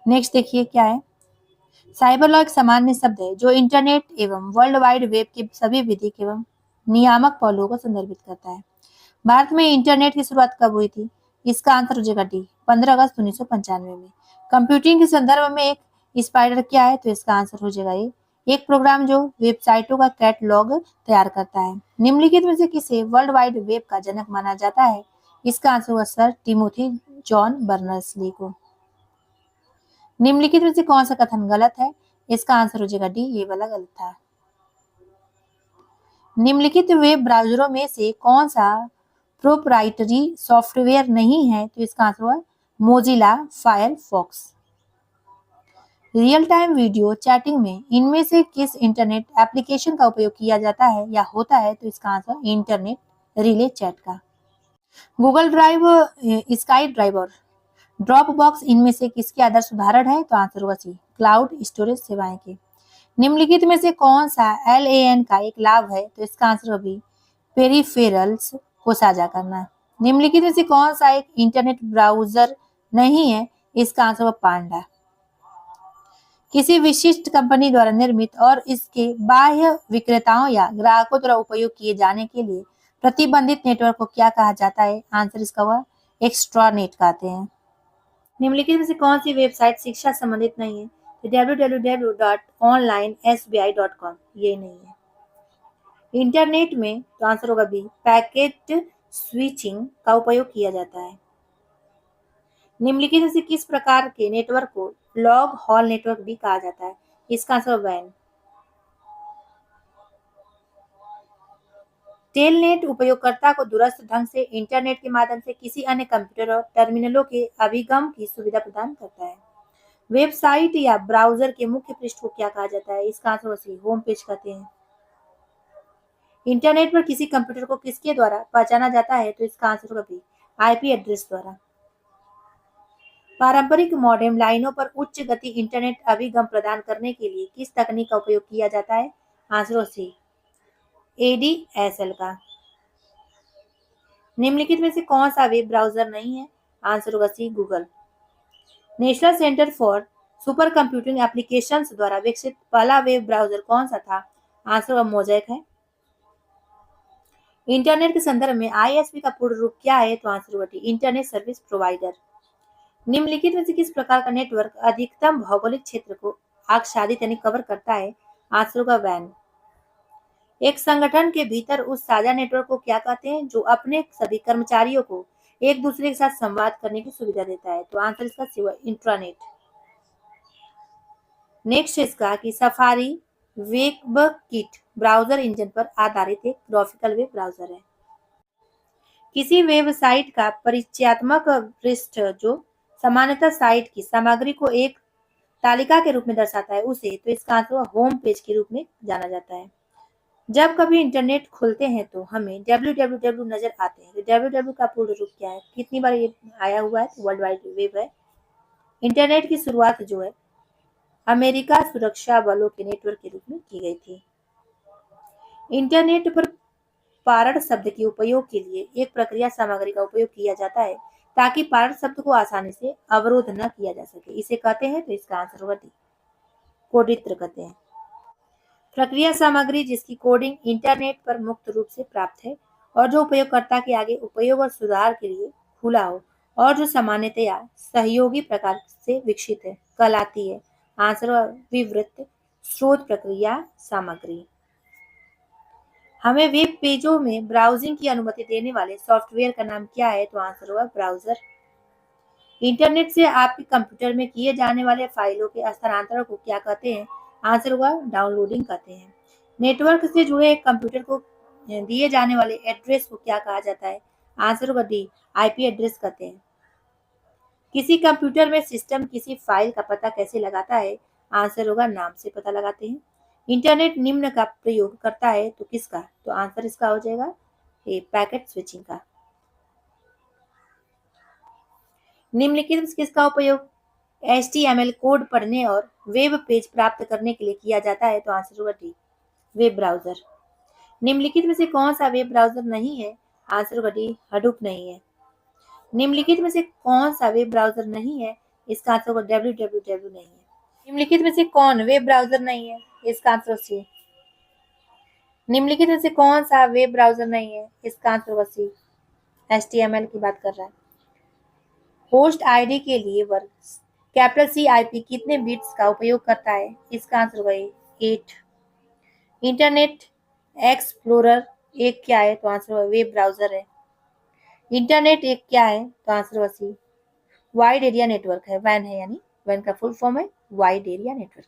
S1: नेक्स्ट देखिए क्या है। साइबर लॉ एक सामान्य शब्द है जो इंटरनेट एवं वर्ल्ड वाइड वेब के सभी विधिक एवं नियामक पहलुओं को संदर्भित करता है। भारत में इंटरनेट की शुरुआत कब हुई थी? इसका आंसर हो जाएगा डी 15 अगस्त 1995 में। कंप्यूटिंग के संदर्भ में एक स्पाइडर क्या है? तो इसका आंसर हो जाएगा ये एक प्रोग्राम जो वेबसाइटों का कैटलॉग तैयार करता है। निम्नलिखित में से किसे वर्ल्ड वाइड वेब का जनक माना जाता है? इसका आंसर होगा सर टिमोथी जॉन बर्नर्स-ली को। निम्नलिखित में से कौन सा कथन गलत है? इसका आंसर हो जाएगा डी ये वाला गलत था। निम्नलिखित वेब ब्राउजरों में से कौन सा प्रोप्राइटरी सॉफ्टवेयर नहीं है? तो इसका आंसर हुआ Mozilla Firefox. Real time video chatting में इनमें से किस इंटरनेट एप्लीकेशन का उपयोग किया जाता है या होता है? तो इसका आंसर इंटरनेट रिले चैट का। गूगल ड्राइव, स्काई ड्राइव और ड्रॉप बॉक्स इनमें से किसके आदर्श उदाहरण है? तो आंसर होगा सी क्लाउड स्टोरेज सेवाएं के। निम्नलिखित में से कौन सा LAN का एक लाभ है? तो इसका आंसर होगी पेरिफेरल्स को साझा करना। निम्नलिखित में से कौन सा एक इंटरनेट ब्राउजर नहीं है? इसका आंसर होगा पांडा। किसी विशिष्ट कंपनी द्वारा निर्मित और इसके बाह्य विक्रेताओं या ग्राहकों द्वारा उपयोग किए जाने के लिए प्रतिबंधित नेटवर्क को क्या कहा जाता है? आंसर इसका हुआ एक्स्ट्रानेट कहते हैं। निम्नलिखित में से कौन सी वेबसाइट शिक्षा संबंधित नहीं है? तो www.onlinesbi.com ये नहीं है। इंटरनेट में तो आंसर होगा बी पैकेट स्विचिंग का उपयोग किया जाता है। निम्नलिखित में से किस प्रकार के नेटवर्क को लॉग हॉल नेटवर्क भी कहा जाता है? इसका आंसर वैन। टेलनेट उपयोगकर्ता को दूरस्थ ढंग से इंटरनेट के माध्यम से किसी अन्य कंप्यूटर और टर्मिनलों के अभिगम की सुविधा प्रदान करता है। वेबसाइट या ब्राउजर के मुख्य पृष्ठ को क्या कहा जाता है? इसका आंसर सी होम पेज कहते हैं। इंटरनेट पर किसी कंप्यूटर को किसके द्वारा पहचाना जाता है? तो इसका आंसर होगा बी आईपी एड्रेस द्वारा। पारंपरिक मॉडेम लाइनों पर उच्च गति इंटरनेट अभिगम प्रदान करने के लिए किस तकनीक का उपयोग किया जाता है? आंसर सी ADSL का। निम्नलिखित में से कौन सा वेब ब्राउजर नहीं है? आंसर होगा C Google. National centre for super computing applications द्वारा विकसित पहला वेब ब्राउजर कौन सा था? आंसर होगा मोज़ेक है। इंटरनेट के संदर्भ में ISP का पूर्ण रूप क्या है? तो आंसर होगा डी इंटरनेट सर्विस प्रोवाइडर। निम्नलिखित में से किस प्रकार का नेटवर्क अधिकतम भौगोलिक क्षेत्र को आच्छादित यानी कवर करता है? आंसर होगा वैन। एक संगठन के भीतर उस साझा नेटवर्क को क्या कहते हैं जो अपने सभी कर्मचारियों को एक दूसरे के साथ संवाद करने की सुविधा देता है? तो आंसर इसका सी हुआ इंट्रानेट। नेक्स्ट इसका कि सफारी वेबकिट ब्राउजर इंजन पर आधारित एक ग्राफिकल वेब ब्राउजर है। किसी वेबसाइट का परिचयात्मक पृष्ठ जो सामान्यतः साइट की सामग्री को एक तालिका के रूप में दर्शाता है उसे तो इसका आंसर होम पेज के रूप में जाना जाता है। जब कभी इंटरनेट खोलते हैं तो हमें www नजर आते हैं। तो www का पूर्ण रूप क्या है? कितनी बार ये आया हुआ है? वर्ल्ड वाइड वेब है। इंटरनेट की शुरुआत जो है अमेरिका सुरक्षा बलों के नेटवर्क के रूप में की गई थी। इंटरनेट पर पारण शब्द के उपयोग के लिए एक प्रक्रिया सामग्री का उपयोग किया जाता है ताकि पारण शब्द को आसानी से अवरोध न किया जा सके। इसे कहते हैं तो इसका आंसर होगा डी कोडित्र कहते हैं। प्रक्रिया सामग्री जिसकी कोडिंग इंटरनेट पर मुक्त रूप से प्राप्त है और जो उपयोगकर्ता के आगे उपयोग और सुधार के लिए खुला हो और जो सामान्यतया सहयोगी प्रकार से विकसित है कहलाती है। आंसर विवृत स्रोत प्रक्रिया सामग्री। हमें वेब पेजों में ब्राउजिंग की अनुमति देने वाले सॉफ्टवेयर का नाम क्या है? तो आंसर होगा ब्राउजर। इंटरनेट से आपके कंप्यूटर में किए जाने वाले फाइलों के हस्तांतरण को क्या कहते हैं? आंसर होगा डाउनलोडिंग कहते हैं। नेटवर्क से जुड़े एक कंप्यूटर को दिए जाने वाले एड्रेस को क्या कहा जाता है? आंसर होगा डी आईपी एड्रेस कहते हैं। किसी कंप्यूटर में सिस्टम किसी फाइल का पता कैसे लगाता है? आंसर होगा नाम से पता लगाते हैं। इंटरनेट निम्न का प्रयोग करता है तो किसका? तो आंसर इसका हो जाएगा ए पैकेट स्विचिंग का। निम्नलिखित में किसका उपयोग HTML कोड पढ़ने और वेब पेज प्राप्त करने के लिए किया जाता है? तो आंसर होगा डी वेब ब्राउजर। निम्नलिखित में से कौन सा वेब ब्राउजर नहीं है? आंसर होगा डी हडूप नहीं है। निम्नलिखित में से कौन सा वेब ब्राउजर नहीं है? इसका आंसर होगा www नहीं है। निम्नलिखित में से कौन वेब ब्राउजर नहीं है? इसका आंसर सी। निम्नलिखित में से कौन सा वेब ब्राउजर नहीं है? इसका आंसर होगा सी HTML की बात कर रहा है। होस्ट आईडी के लिए वर्ग कैपिटल CIP कितने बिट्स का उपयोग करता है? इसका आंसर होगा 8। इंटरनेट एक्सप्लोरर एक क्या है? तो आंसर होगा वेब ब्राउजर है। इंटरनेट एक क्या है? तो आंसर होगा सी वाइड एरिया नेटवर्क है। वैन है, यानी वैन का फुल फॉर्म है wide area network.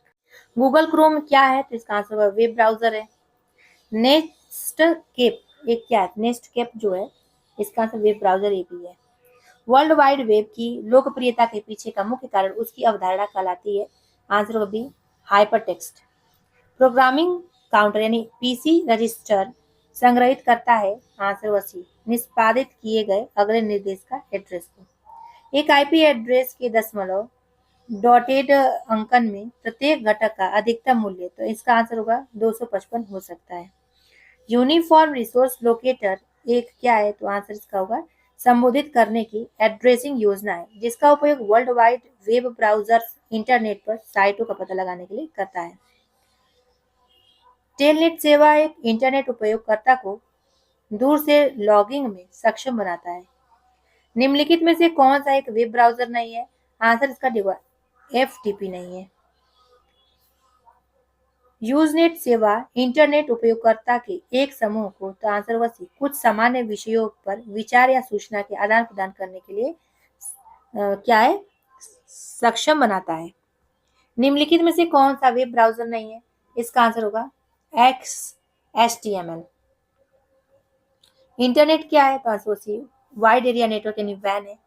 S1: Google Chrome क्या है? तो इसका आंसर होगा वेब ब्राउजर है। नेस्ट केप एक क्या है? नेस्ट केप जो है इसका आंसर वेब ब्राउजर ये भी है। वर्ल्ड वाइड वेब की लोकप्रियता के पीछे का मुख्य कारण उसकी अवधारणा कहलाती है। आंसर होगा B hyper text. Programming counter यानी PC रजिस्टर संग्रहित करता है। आंसर होगा सी निष्पादित किए गए अगले निर्देश का एड्रेस को। एक IP एड्रेस के दशमलव डॉटेड अंकन में प्रत्येक घटक का अधिकतम मूल्य, तो इसका आंसर होगा 255 हो सकता है। यूनिफॉर्म रिसोर्स लोकेटर एक क्या है? तो आंसर इसका होगा संबोधित करने की एड्रेसिंग योजना है जिसका उपयोग world wide web browser internet पर साइटों का पता लगाने के लिए करता है। टेलनेट सेवा एक इंटरनेट उपयोगकर्ता को दूर से लॉगिंग में सक्षम बनाता है। निम्नलिखित में से कौन सा एक वेब ब्राउजर नहीं है? आंसर इसका होगा FTP नहीं है। यूजनेट सेवा इंटरनेट उपयोगकर्ता के एक समूह को, तो आंसर होगा सी कुछ सामान्य विषयों पर विचार या सूचना के आदान प्रदान करने के लिए क्या है सक्षम बनाता है। निम्नलिखित में से कौन सा वेब ब्राउजर नहीं है? इसका आंसर होगा HTML। इंटरनेट क्या है? तो answer C wide area network यानी वैन है।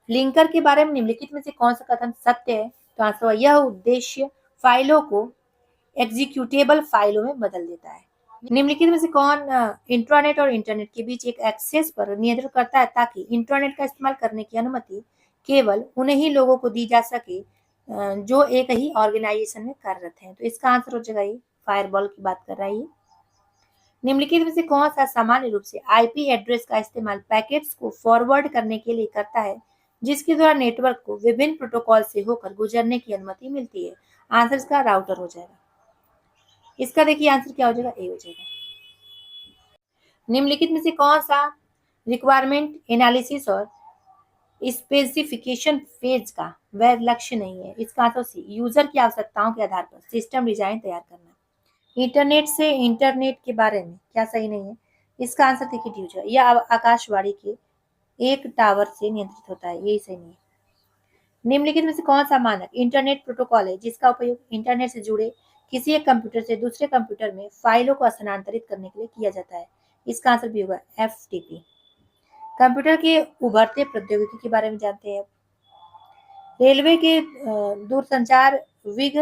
S1: लिंकर के बारे में निम्नलिखित में से कौन सा कथन सत्य है? तो आंसर होगा यह उद्देश्य फाइलों को एग्जीक्यूटेबल फाइलों में बदल देता है। निम्नलिखित में से कौन इंट्रानेट और इंटरनेट के बीच एक एक्सेस पर नियंत्रण करता है ताकि इंटरनेट का इस्तेमाल करने की अनुमति केवल उन्हीं ही लोगों को दी जा सके जो एक ही ऑर्गेनाइजेशन में कार्यरत हैं? तो इसका आंसर हो जाएगा ये फायरवॉल की बात कर रहा है ये। निम्नलिखित में से कौन सा सामान्य रूप से IP एड्रेस का इस्तेमाल पैकेट्स को फॉरवर्ड करने के लिए करता है जिसके द्वारा नेटवर्क को विभिन्न प्रोटोकॉल से होकर गुजरने की अनुमति मिलती है? आंसर इसका राउटर हो जाएगा। इसका देखिए आंसर क्या हो जाएगा ए हो जाएगा। निम्नलिखित में से कौन सा रिक्वायरमेंट एनालिसिस और स्पेसिफिकेशन फेज का वैध लक्ष्य नहीं है? इसका आंसर सी यूजर की आवश्यकताओं के आधार पर सिस्टम डिजाइन तैयार करना। इंटरनेट से इंटरनेट के बारे में क्या सही नहीं है? इसका आंसर देखिए डी हो जाएगा। यह आकाशवाणी के एक टावर से नियंत्रित होता है, यही सही नहीं है। निम्नलिखित में से कौन सा मानक इंटरनेट प्रोटोकॉल है जिसका उपयोग इंटरनेट से जुड़े किसी एक कंप्यूटर से दूसरे कंप्यूटर में फाइलों को स्थानांतरित करने के लिए किया जाता है? इसका आंसर भी होगा FTP। कंप्यूटर के उभरते प्रौद्योगिकी के बारे में जानते हैं। रेलवे के दूरसंचार विग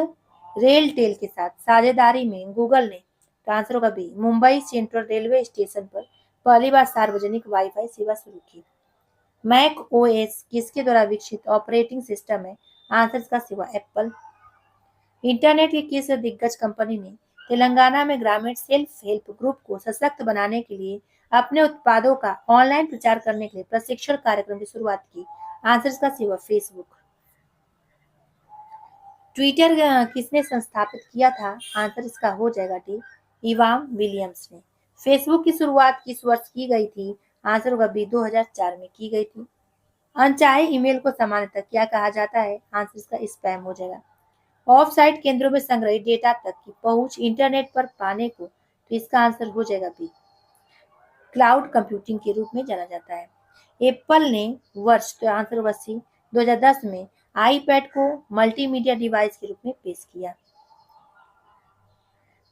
S1: रेलटेल के साथ साझेदारी में गूगल ने, तो आंसर होगा B Mumbai central railway station पर पहली बार सार्वजनिक वाईफाई सेवा शुरू की। मैक OS किसके द्वारा विकसित ऑपरेटिंग सिस्टम है? आंसर इसका सिवा एप्पल। इंटरनेट की किस दिग्गज कंपनी ने तेलंगाना में ग्रामीण सेल्फ हेल्प ग्रुप को सशक्त बनाने के लिए अपने उत्पादों का ऑनलाइन प्रचार करने के लिए प्रशिक्षण कार्यक्रम की शुरुआत की? आंसर इसका सिवा फेसबुक। ट्विटर किसने संस्थापित किया था? आंसर इसका हो जाएगा डी इवाम विलियम्स ने। फेसबुक की शुरुआत किस वर्ष की गई थी? आंसर होगा बी 2004 में की गई थी। अनचाहे ईमेल को सामान्यतः क्या कहा जाता है? आंसर इसका स्पैम हो जाएगा। ऑफ साइट केंद्रों में संग्रहित डेटा तक की पहुंच इंटरनेट पर पाने को, तो इसका आंसर हो जाएगा बी क्लाउड कंप्यूटिंग के रूप में जाना जाता है। एप्पल ने वर्ष, तो आंसर होगा सी 2010 में आईपैड को मल्टीमीडिया डिवाइस के रूप में पेश किया।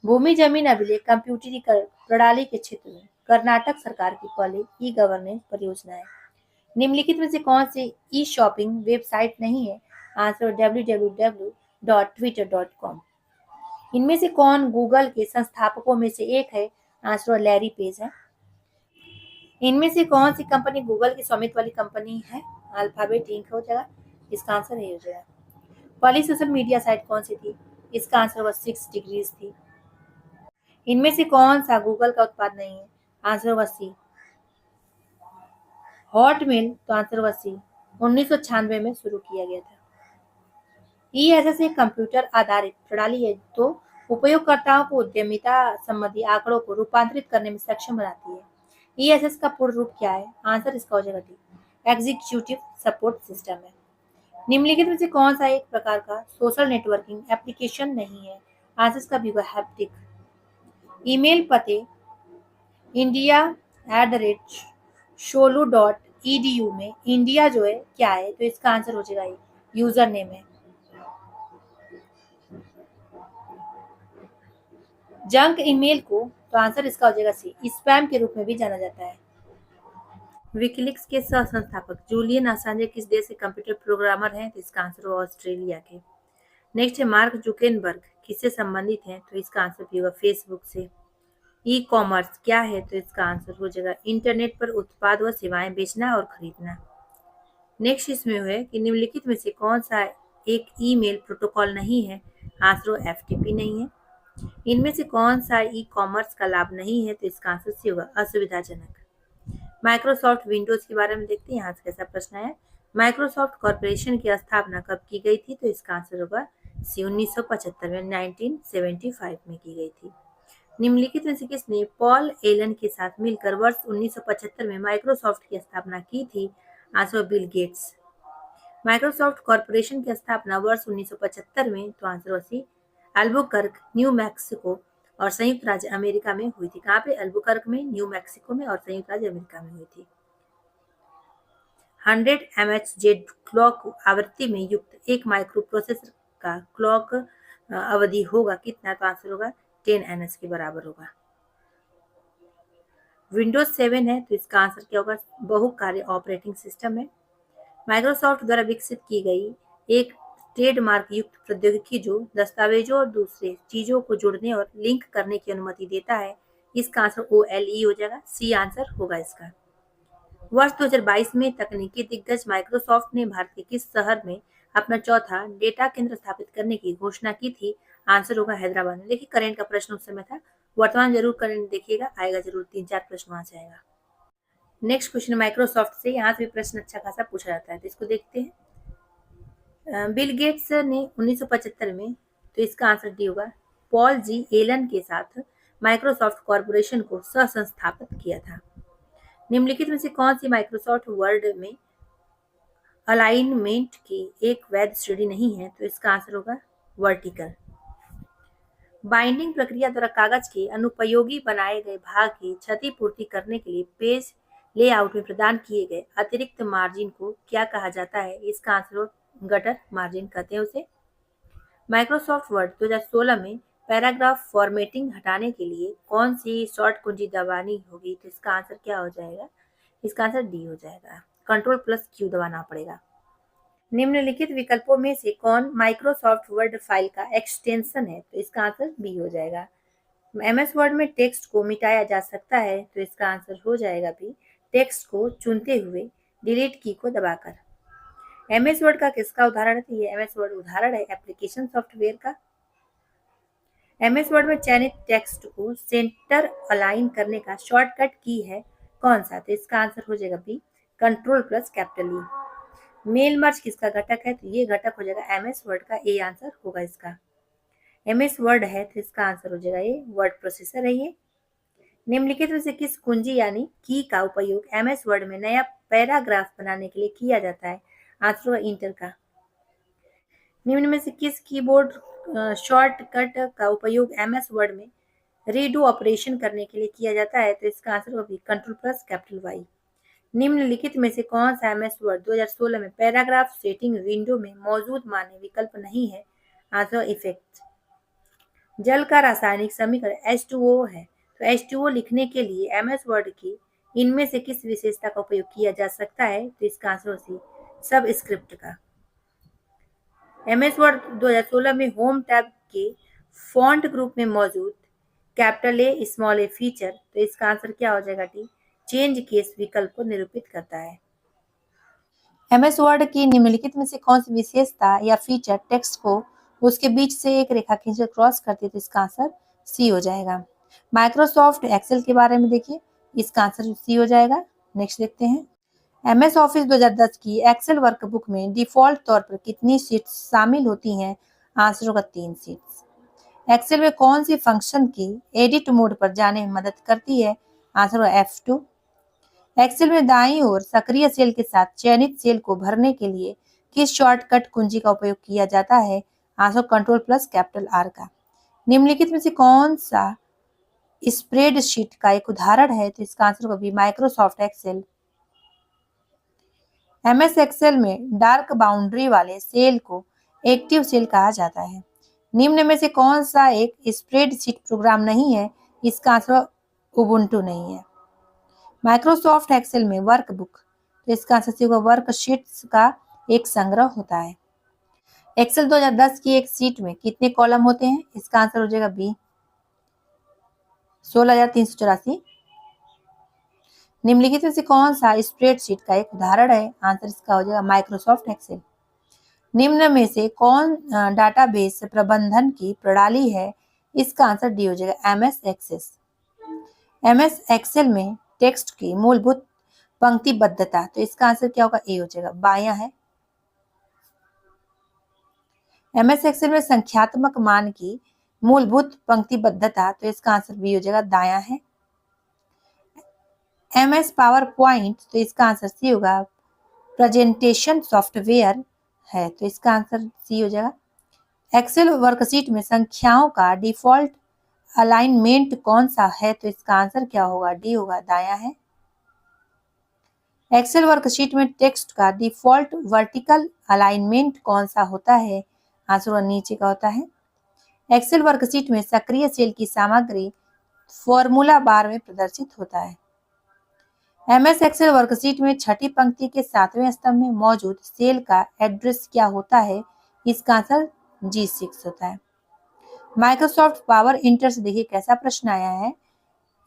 S1: भूमि जमीन अभिलेख कंप्यूटरीकरण प्रणाली के क्षेत्र में कर्नाटक सरकार की पहली ई गवर्नेंस परियोजना है। निम्नलिखित में से कौन सी ई शॉपिंग वेबसाइट नहीं है? Answer www.twitter.com। इनमें से कौन गूगल के संस्थापकों में से एक है? आंसर लैरी पेज है। इनमें से कौन सी कंपनी गूगल की स्वामित्व वाली कंपनी है? अल्फाबेट इंक हो जाएगा, इसका आंसर ये हो जाएगा। पहली सोशल मीडिया साइट कौन सी थी? इसका आंसर वह 6 डिग्रीज थी। इनमें से कौन सा गूगल का उत्पाद नहीं है? आंसर वह सी हॉटमेल। तो आंसर वह सी 1996 में शुरू किया गया था। ईएसएस एक कंप्यूटर आधारित प्रणाली है तो उपयोगकर्ताओं को उद्यमिता संबंधी आंकड़ों को रूपांतरित करने में सक्षम बनाती है। ईएसएस का पूर्ण रूप क्या है? आंसर इसका हो जाएगा डी एग्जीक्यूटिव सपोर्ट सिस्टम है। निम्नलिखित में से कौन सा एक प्रकार का सोशल नेटवर्किंग एप्लीकेशन नहीं है? आंसर इसका भी होगा हैप्टिक। ईमेल पते india@sholu.edu में इंडिया जो है क्या है? तो इसका आंसर हो जाएगा यूजर नेम है। जंक ईमेल को तो आंसर इसका हो जाएगा सी स्पैम के रूप में भी जाना जाता है। विकिलीक्स के सह संस्थापक जूलियन असांजे किस देश के कंप्यूटर प्रोग्रामर हैं? तो इसका आंसर होगा ऑस्ट्रेलिया के। नेक्स्ट है मार्क जुकेनबर्ग किससे संबंधित हैं? तो इसका आंसर भी होगा फेसबुक से। ई कॉमर्स क्या है? तो इसका आंसर हो जाएगा इंटरनेट पर उत्पाद व सेवाएं बेचना और खरीदना। नेक्स्ट इसमें है कि निम्नलिखित में से कौन सा एक ईमेल प्रोटोकॉल नहीं है? आंसर एफटीपी नहीं है। इनमें से कौन सा ई कॉमर्स का लाभ नहीं है? तो इसका आंसर सी होगा असुविधाजनक। माइक्रोसॉफ्ट विंडोज के बारे में देखते हैं। यहाँ से कैसा प्रश्न है, माइक्रोसॉफ्ट कॉर्पोरेशन की स्थापना कब की गई थी? तो इसका आंसर होगा सी 1975 में 1975 में की गई थी। निम्नलिखित में से किसने पॉल एलन के साथ मिलकर वर्ष 1975 में माइक्रोसॉफ्ट की स्थापना की थी? Answer Bill Gates. Microsoft corporation की स्थापना वर्ष 1975 में तो answer C Albuquerque New Mexico और संयुक्त राज्य अमेरिका में हुई थी। कहाँ पे? एल्बुकर्क में, न्यू मैक्सिको में और संयुक्त राज्य अमेरिका में हुई थी। 100 MHz क्लॉक आवृत्ति में युक्त एक माइक्रोप्रोसेसर का क्लॉक अवधि होगा कितना? तो आंसर होगा 10 NS के बराबर होगा। विंडोज 7 है तो इसका आंसर क्या होगा? बहुकार्य ऑपरेटिंग सिस्टम है। माइक्रोसॉफ्ट द्वारा विकसित की गई एक ट्रेडमार्क युक्त प्रौद्योगिकी जो दस्तावेजों और दूसरे चीजों को जोड़ने और लिंक करने की अनुमति देता है, इसका आंसर OLE हो जाएगा। सी आंसर होगा इसका। वर्ष 2022 में तकनीकी दिग्गज माइक्रोसॉफ्ट ने भारत के किस शहर में अपना चौथा डेटा केंद्र स्थापित करने की घोषणा की थी? आंसर होगा हैदराबाद में। देखिए करंट का प्रश्न उस समय था, वर्तमान जरूर करंट देखिएगा, आएगा जरूर, 3-4 प्रश्न वहां से आएगा। नेक्स्ट क्वेश्चन माइक्रोसॉफ्ट से, यहाँ से भी प्रश्न अच्छा खासा पूछा जाता है तो इसको देखते हैं। बिल गेट्स ने 1975 में तो इसका आंसर डी होगा पॉल जी एलन के साथ माइक्रोसॉफ्ट कॉर्पोरेशन को सह संस्थापित किया था। निम्नलिखित में से कौन सी माइक्रोसॉफ्ट वर्ड में अलाइनमेंट की एक वैध श्रेणी नहीं है? तो इसका आंसर होगा वर्टिकल। बाइंडिंग प्रक्रिया द्वारा कागज के अनुपयोगी बनाए गए भाग की क्षतिपूर्ति करने के लिए पेज लेआउट में प्रदान किए गए अतिरिक्त मार्जिन को क्या कहा जाता है? इसका आंसर गटर मार्जिन कहते हैं उसे। माइक्रोसॉफ्ट वर्ड 2016 में पैराग्राफ फॉर्मेटिंग हटाने के लिए कौन सी शॉर्ट कुंजी दबानी होगी? तो इसका आंसर क्या हो जाएगा? इसका आंसर डी हो जाएगा, Ctrl+Q दबाना पड़ेगा। निम्नलिखित विकल्पों में से कौन माइक्रोसॉफ्ट वर्ड फाइल का एक्सटेंशन है? तो इसका आंसर बी हो जाएगा। MS वर्ड में टेक्स्ट को मिटाया जा सकता है तो इसका आंसर हो जाएगा बी टेक्स्ट को चुनते हुए डिलीट की को दबाकर। MS वर्ड का किसका उदाहरण है? ये MS वर्ड उदाहरण है एप्लीकेशन सॉफ्टवेयर का। MS वर्ड में चयनित टेक्स्ट को सेंटर अलाइन करने का शॉर्टकट की है कौन सा? तो इसका आंसर हो जाएगा बी Ctrl+E। मेल मर्ज किसका घटक है? तो ये घटक हो जाएगा MS वर्ड का, ए आंसर होगा इसका। MS वर्ड है तो इसका आंसर हो जाएगा ये वर्ड प्रोसेसर है ये। निम्नलिखित में से किस कुंजी यानी की का उपयोग MS वर्ड में नया पैराग्राफ बनाने के लिए किया जाता है? आंसर होगा इंटर का। निम्न में से किस कीबोर्ड शॉर्टकट का उपयोग MS वर्ड में रीडू ऑपरेशन करने के लिए किया जाता है? तो इसका आंसर होगा Ctrl+Y। निम्नलिखित में से कौन सा MS वर्ड 2016 में पैराग्राफ सेटिंग विंडो में मौजूद मान्य विकल्प नहीं है? Answer effect. जल का रासायनिक समीकरण H2O है तो H2O लिखने के लिए MS वर्ड की इनमें से किस विशेषता का उपयोग किया जा सकता है? तो इसका आंसर हो सी, सब स्क्रिप्ट का। MS वर्ड 2016 में होम टैब के फॉन्ट ग्रुप में मौजूद capital A small A feature, तो इसका आंसर क्या हो जाएगा? टी, चेंज केस विकल्प को निरूपित करता है। MS वर्ड की निम्नलिखित में से कौन सी विशेषता या फीचर टेक्स्ट को उसके बीच से एक रेखा खींचकर क्रॉस करती है? तो इसका आंसर सी हो जाएगा। माइक्रोसॉफ्ट एक्सेल के बारे में देखिए, इसका आंसर सी हो जाएगा। नेक्स्ट देखते हैं, MS ऑफिस 2010 की एक्सेल वर्कबुक में डिफॉल्ट तौर पर कितनी शीट्स शामिल होती हैं? आंसरों का 3 शीट्स। एक्सेल में कौन सी फंक्शन की एडिट मोड पर जाने में मदद करती है? आंसर हो F2। एक्सेल में दाईं ओर सक्रिय सेल के साथ चयनित सेल को भरने के लिए किस शॉर्टकट कुंजी का उपयोग किया जाता है? Answer control plus capital R का। निम्नलिखित में से कौन सा स्प्रेडशीट का एक उदाहरण है? तो इसका आंसर होगा B, Microsoft Excel. MS Excel में डार्क बाउंड्री वाले सेल को एक्टिव सेल कहा जाता है। निम्न में से कौन सा एक स्प्रेडशीट प्रोग्राम नहीं है? इसका आंसर उबुंटू नहीं है। माइक्रोसॉफ्ट एक्सेल में वर्कबुक, तो इसका आंसर होगा वर्कशीट्स का एक संग्रह होता है। एक्सेल 2010 की एक शीट में कितने कॉलम होते हैं? इसका आंसर हो जाएगा बी, 16,384। निम्नलिखित में से कौन सा स्प्रेडशीट का एक उदाहरण है? आंसर इसका हो जाएगा माइक्रोसॉफ्ट एक्सेल। निम्न में से कौन डाटाबेस प्रबंधन की प्रणाली है? इसका आंसर डी हो जाएगा, MS एक्सेस। MS एक्सेल में टेक्स्ट की मूलभूत पंक्तिबद्धता, तो इसका आंसर क्या होगा? ए हो जाएगा, बायां है। MS एक्सेल में संख्यात्मक मान की मूलभूत पंक्तिबद्धता, तो इसका आंसर बी हो जाएगा, दायां है। MS पावर पॉइंट, तो इसका आंसर सी होगा, प्रेजेंटेशन सॉफ्टवेयर है, तो इसका आंसर सी हो जाएगा। एक्सेल वर्कशीट में संख्याओं का डिफॉल्ट अलाइनमेंट कौन सा है? तो इसका आंसर क्या होगा? डी होगा, दायां है। एक्सेल वर्कशीट में टेक्स्ट का डिफॉल्ट वर्टिकल अलाइनमेंट कौन सा होता है? आंसर नीचे का होता है। एक्सेल वर्कशीट में सक्रिय सेल की सामग्री फॉर्मूला बार में प्रदर्शित होता है। MS एक्सेल वर्कशीट में छठी पंक्ति के 7वें स्तंभ में मौजूद सेल का एड्रेस क्या होता है? इसका आंसर G6 होता है। माइक्रोसॉफ्ट पावर इंटर से देखिए कैसा प्रश्न आया है,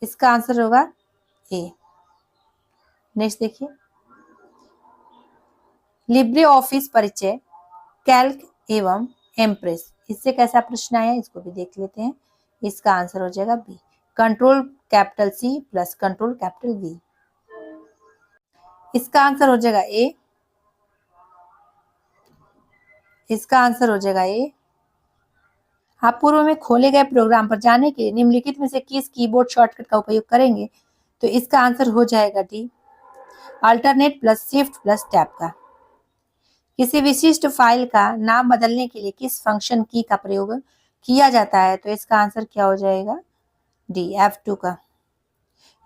S1: इसका आंसर होगा ए। नेक्स्ट देखिए, लिब्रे ऑफिस परिचय कैल्क एवं एम्प्रेस, इससे कैसा प्रश्न आया है इसको भी देख लेते हैं। इसका आंसर हो जाएगा B, control capital C plus control capital V। इसका आंसर हो जाएगा ए। इसका आंसर हो जाएगा ए। आप पूर्व में खोले गए प्रोग्राम पर जाने के लिए निम्नलिखित में से किस कीबोर्ड शॉर्टकट का उपयोग करेंगे? तो इसका आंसर हो जाएगा D, alternate plus shift plus tab का। किसी विशिष्ट फाइल का नाम बदलने के लिए किस फंक्शन की का प्रयोग किया जाता है? तो इसका आंसर क्या हो जाएगा? डी, F2 का।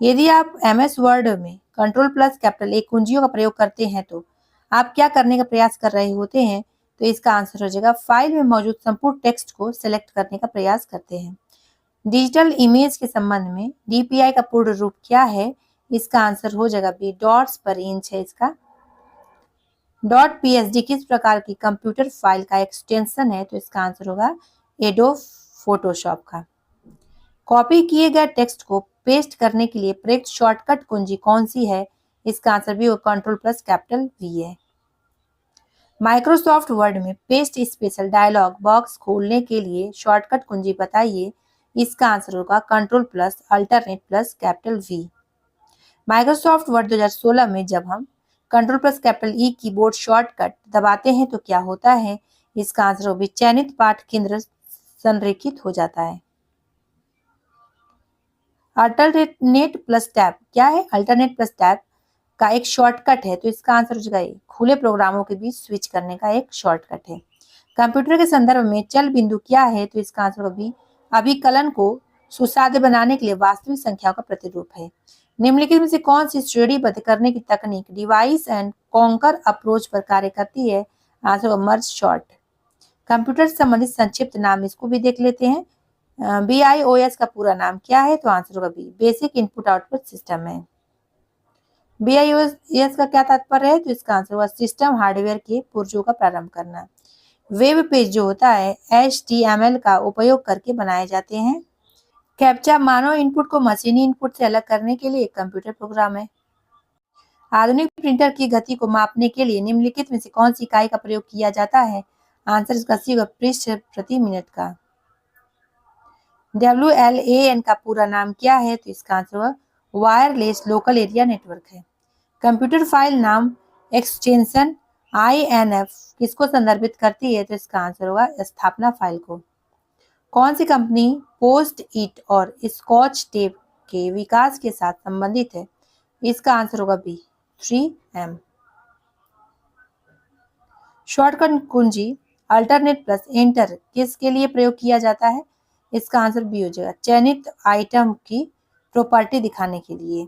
S1: यदि आप MS वर्ड में कंट्रोल प्लस कैपिटल ए कुंजियों का प्रयोग करते हैं तो आप क्या करने का प्रयास कर रहे होते हैं? तो इसका आंसर हो जाएगा, फाइल में मौजूद संपूर्ण टेक्स्ट को सिलेक्ट करने का प्रयास करते हैं। डिजिटल इमेज के संबंध में DPI का पूर्ण रूप क्या है? इसका आंसर हो जाएगा बी, डॉट्स पर इंच है इसका। .psd किस प्रकार की कंप्यूटर फाइल का एक्सटेंशन है? तो इसका आंसर होगा एडोब फोटोशॉप का। कॉपी किए गए टेक्स्ट को पेस्ट करने के लिए प्रयुक्त शॉर्टकट कुंजी कौन सी है? इसका आंसर भी कंट्रोल प्लस कैपिटल V है। माइक्रोसॉफ्ट वर्ड में पेस्ट स्पेशल डायलॉग बॉक्स खोलने के लिए शॉर्टकट कुंजी बताइए। इसका आंसर होगा control plus alternate plus capital V। Microsoft word 2016 में जब हम control plus capital E keyboard shortcut दबाते हैं तो क्या होता है? इसका आंसर होगा चयनित पाठ केंद्र संरेखित हो जाता है। अल्टरनेट प्लस टैब क्या है? अल्टरनेट प्लस टैब का एक शॉर्टकट है, तो इसका आंसर हो जाएगा खुले प्रोग्रामों के बीच स्विच करने का एक शॉर्टकट है। कंप्यूटर के संदर्भ में चल बिंदु क्या है? तो इसका आंसर होगा बी, अभिकलन को सुसाध्य बनाने के लिए वास्तविक संख्याओं का प्रतिरूप है। निम्नलिखित में से कौन सी श्रेणीबद्ध करने की तकनीक डिवाइस एंड कॉन्कर अप्रोच पर कार्य करती है? आंसर होगा मर्ज शॉर्ट। कंप्यूटर से संबंधित संक्षिप्त नाम, इसको भी देख लेते हैं। BIOS का पूरा नाम क्या है? तो आंसर होगा B, basic input output system है। BIOS का क्या तात्पर्य है? तो इसका आंसर हुआ सिस्टम हार्डवेयर के पुर्जों का प्रारंभ करना। वेब पेज जो होता है HTML का उपयोग करके बनाए जाते हैं। कैप्चा मानव इनपुट को मशीनी इनपुट से अलग करने के लिए एक कंप्यूटर प्रोग्राम है। आधुनिक प्रिंटर की गति को मापने के लिए निम्नलिखित में से कौन सी इकाई का प्रयोग किया जाता है? आंसर इसका सी होगा पृष्ठ प्रति मिनट का। WLAN का पूरा नाम क्या है? तो इसका आंसर होगा वायरलेस लोकल एरिया नेटवर्क है। कंप्यूटर फाइल नाम एक्सटेंशन INF किसको संदर्भित करती है? तो इसका आंसर होगा स्थापना फाइल को। कौन सी कंपनी पोस्ट इट और स्कॉच टेप के विकास के साथ संबंधित है? इसका आंसर होगा बी 3M। शॉर्टकट कुंजी अल्टरनेट प्लस एंटर किसके लिए प्रयोग किया जाता है? इसका आंसर बी हो जाएगा चयनित आइटम की प्रॉपर्टी दिखाने के लिए।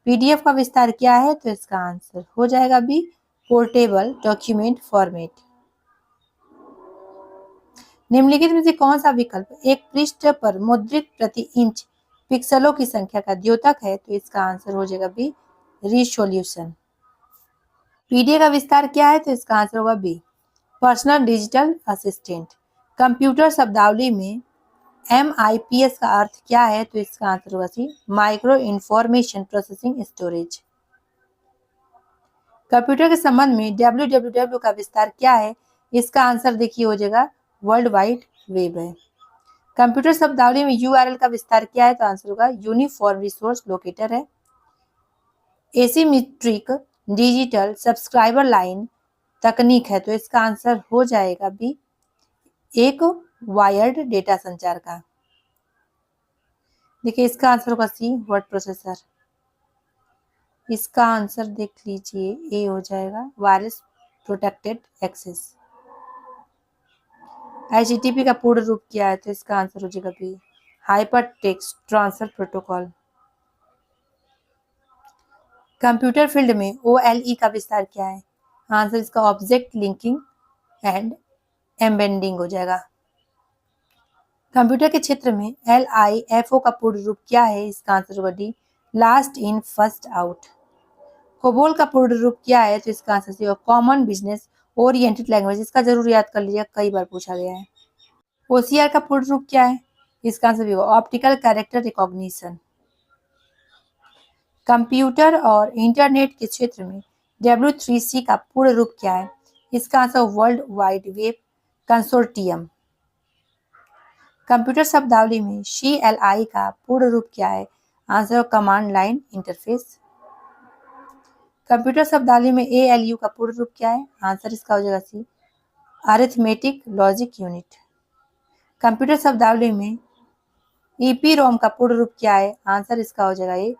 S1: PDF का विस्तार क्या है? तो इसका आंसर हो जाएगा बी पोर्टेबल डॉक्यूमेंट फॉर्मेट। निम्नलिखित में से कौन सा विकल्प एक पृष्ठ पर मुद्रित प्रति इंच पिक्सलों की संख्या का द्योतक है? तो इसका आंसर हो जाएगा बी रिसोल्यूशन। PDF का विस्तार क्या है? तो इसका आंसर होगा B personal digital assistant. Computer शब्दावली में MIPS का अर्थ क्या है? तो इसका आंसर होगा C micro information processing storage. Computer के संबंध में www का विस्तार क्या है? इसका आंसर देखिए हो जाएगा वर्ल्ड वाइड वेब है। कंप्यूटर शब्दावली में URL का विस्तार क्या है? तो आंसर होगा यूनिफॉर्म रिसोर्स लोकेटर है। एसिमेट्रिक डिजिटल सब्सक्राइबर लाइन तकनीक है, तो इसका आंसर हो जाएगा बी एक वायर्ड डेटा संचार का। देखिए इसका आंसर होगा सी वर्ड प्रोसेसर। इसका आंसर देख लीजिए ए हो जाएगा वायरलेस प्रोटेक्टेड एक्सेस। HTTP का पूर्ण रूप क्या है? तो इसका आंसर हो जाएगा B hyper text transfer protocol. Computer field में OLE का विस्तार क्या है? आंसर इसका ऑब्जेक्ट लिंकिंग एंड एम्बेडिंग हो जाएगा। कंप्यूटर के क्षेत्र में LIFO का पूर्ण रूप क्या है? इसका आंसर होगा D last in first out. COBOL का पूर्ण रूप क्या है? तो इसका आंसर होगा कॉमन बिजनेस ओरिएंटेड लैंग्वेज। इसका जरूर याद कर लीजिए, कई बार पूछा गया है। OCR का पूर्ण रूप क्या है? इसका आंसर होगा ऑप्टिकल कैरेक्टर रिकॉग्निशन। कंप्यूटर और इंटरनेट के क्षेत्र में W3C का पूर्ण रूप क्या है? इसका answer world wide web consortium. Computer शब्दावली में CLI का पूर्ण रूप क्या है? Answer command line interface. Computer शब्दावली में ALU का पूर्ण रूप क्या है? आंसर इसका हो जाएगा सी अरिथमेटिक लॉजिक यूनिट। कंप्यूटर शब्दावली में EPROM का पूर्ण रूप क्या है? आंसर इसका हो जाएगा ये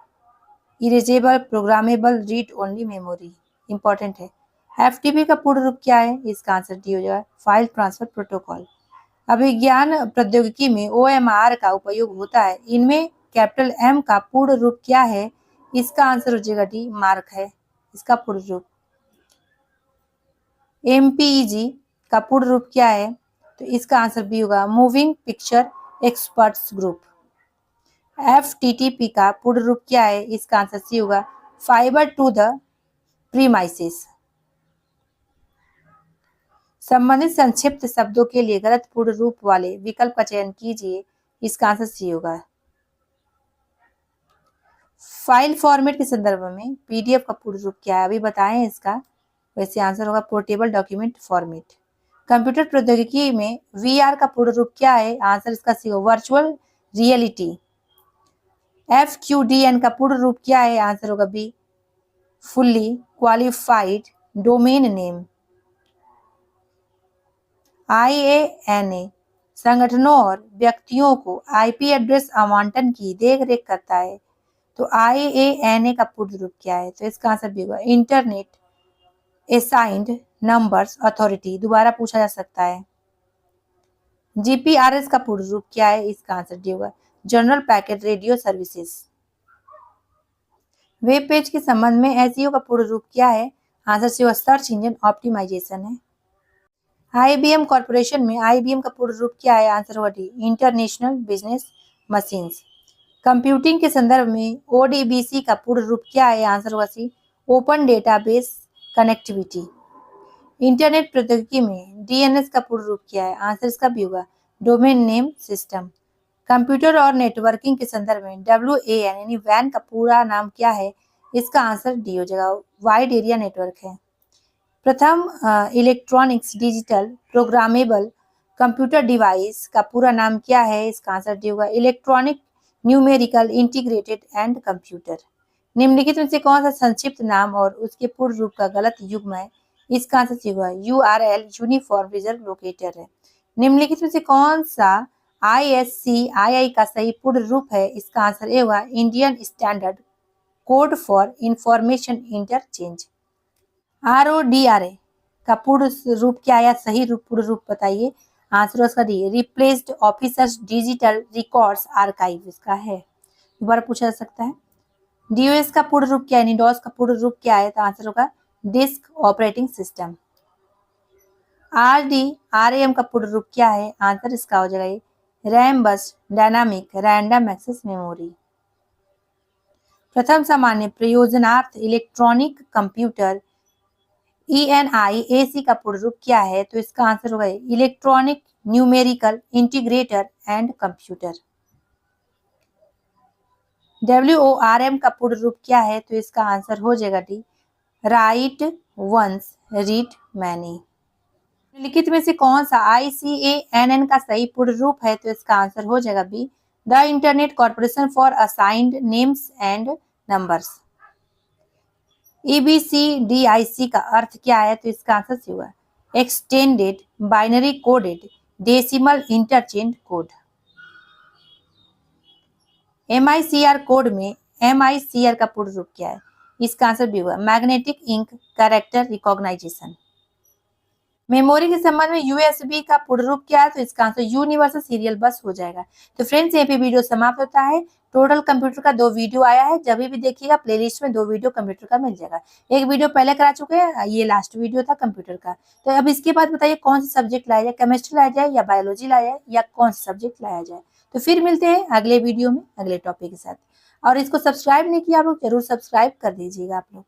S1: erasable programmable read only memory. Important है। FTP का पूर्ण रूप क्या है? इसका आंसर डी हो जाएगा फाइल ट्रांसफर प्रोटोकॉल। अभिज्ञान प्रौद्योगिकी में OMR का उपयोग होता है। इनमें कैपिटल M का पूर्ण रूप क्या है? इसका आंसर हो जाएगा डी मार्क है इसका पूर्ण रूप। MPEG का पूर्ण रूप क्या है? तो इसका आंसर बी होगा moving picture experts group. FTTP का पूर्ण रूप क्या है? इसका आंसर सी होगा फाइबर टू द प्रीमाइसेस। संबंधित संक्षिप्त शब्दों के लिए गलत पूर्ण रूप वाले विकल्प का चयन कीजिए। इसका आंसर सी होगा। फाइल फॉर्मेट के संदर्भ में PDF का पूर्ण रूप क्या है? अभी बताएं इसका, वैसे आंसर होगा पोर्टेबल डॉक्यूमेंट फॉर्मेट। कंप्यूटर प्रौद्योगिकी में VR का पूर्ण रूप क्या है? आंसर इसका सी होगा वर्चुअल रियलिटी। FQDN का पूर्ण रूप क्या है? आंसर होगा be fully qualified domain name. IANA संगठनों और व्यक्तियों को IP एड्रेस आवंटन की देखरेख करता है, तो IANA का पूर्ण रूप क्या है? तो इसका आंसर भी होगा इंटरनेट असाइंड नंबर्स अथॉरिटी। दोबारा पूछा जा सकता है। GPRS का पूर्ण रूप क्या है? इसका आंसर डी होगा general packet radio services. Web page के संबंध में SEO का पूर्ण रूप क्या है? आंसर सी होगा सर्च इंजन ऑप्टिमाइजेशन है। IBM कॉर्पोरेशन में IBM का पूर्ण रूप क्या है? आंसर होगा D international business machines. Computing के संदर्भ में ODBC का पूर्ण रूप क्या है? आंसर होगा सी ओपन डेटाबेस कनेक्टिविटी। इंटरनेट प्रौद्योगिकी में डीएनएस का पूर्ण रूप क्या है? आंसर इसका भी होगा डोमेन नेम सिस्टम। कंप्यूटर और नेटवर्किंग के संदर्भ में WAN यानी वैन का पूरा नाम क्या है? इसका आंसर डी हो जाएगा, वाइड एरिया नेटवर्क है। प्रथम electronics digital programmable computer device का पूरा नाम क्या है? इसका आंसर डी होगा electronic numerical integrated and computer. निम्नलिखित में से कौन सा संक्षिप्त नाम और उसके पूर्ण रूप का गलत युग्म है? इसका आंसर सी होगा URL यूनिफॉर्म रिजर्व लोकेटर है। निम्नलिखित में से कौन सा ISCII का सही पूर्ण रूप है? इसका आंसर ए होगा Indian standard code for information interchange. RODRA का पूर्ण रूप क्या है? सही रूप पूर्ण रूप बताइए। आंसर उसका D replaced officers digital records archive इसका है, दोबारा पूछा जा सकता है। DOS का पूर्ण रूप क्या है? डॉस का पूर्ण रूप क्या है? तो आंसर होगा डिस्क ऑपरेटिंग सिस्टम। RAM का पूर्ण रूप क्या है? आंसर इसका हो जाएगा रैम बस डायनामिक रैंडम एक्सेस मेमोरी। प्रथम सामान्य प्रयोजनार्थ इलेक्ट्रॉनिक कंप्यूटर ENIAC का पूर्ण रूप क्या है? तो इसका आंसर होगा electronic numerical integrator and computer. WORM का पूर्ण रूप क्या है? तो इसका आंसर हो जाएगा D write once read many. निम्नलिखित में से कौन सा ICANN का सही पूर्ण रूप है? तो इसका आंसर हो जाएगा be the internet corporation for assigned names and numbers. EBCDIC का अर्थ क्या है? तो इसका आंसर सी हुआ extended binary coded decimal interchange code. MICR code में MICR का पूर्ण रूप क्या है? इसका आंसर भी हुआ magnetic ink character recognization. Memory के संबंध में USB का पूर्ण रूप क्या है? तो इसका आंसर यूनिवर्सल सीरियल बस हो जाएगा। तो फ्रेंड्स यहाँ पे वीडियो समाप्त होता है। टोटल कंप्यूटर का 2 वीडियो आया है, जब भी देखिएगा प्लेलिस्ट में 2 वीडियो कंप्यूटर का मिल जाएगा। एक वीडियो पहले करा चुके हैं, ये लास्ट वीडियो था कंप्यूटर का। तो अब इसके बाद बताइए कौन सा सब्जेक्ट लाया जाए, केमिस्ट्री लाया जाए या बायोलॉजी लाया जाए या कौन सा सब्जेक्ट लाया जाए। तो फिर मिलते हैं अगले वीडियो में अगले टॉपिक के साथ। और इसको सब्सक्राइब नहीं किया आप लोग जरूर सब्सक्राइब कर दीजिएगा आप लोग।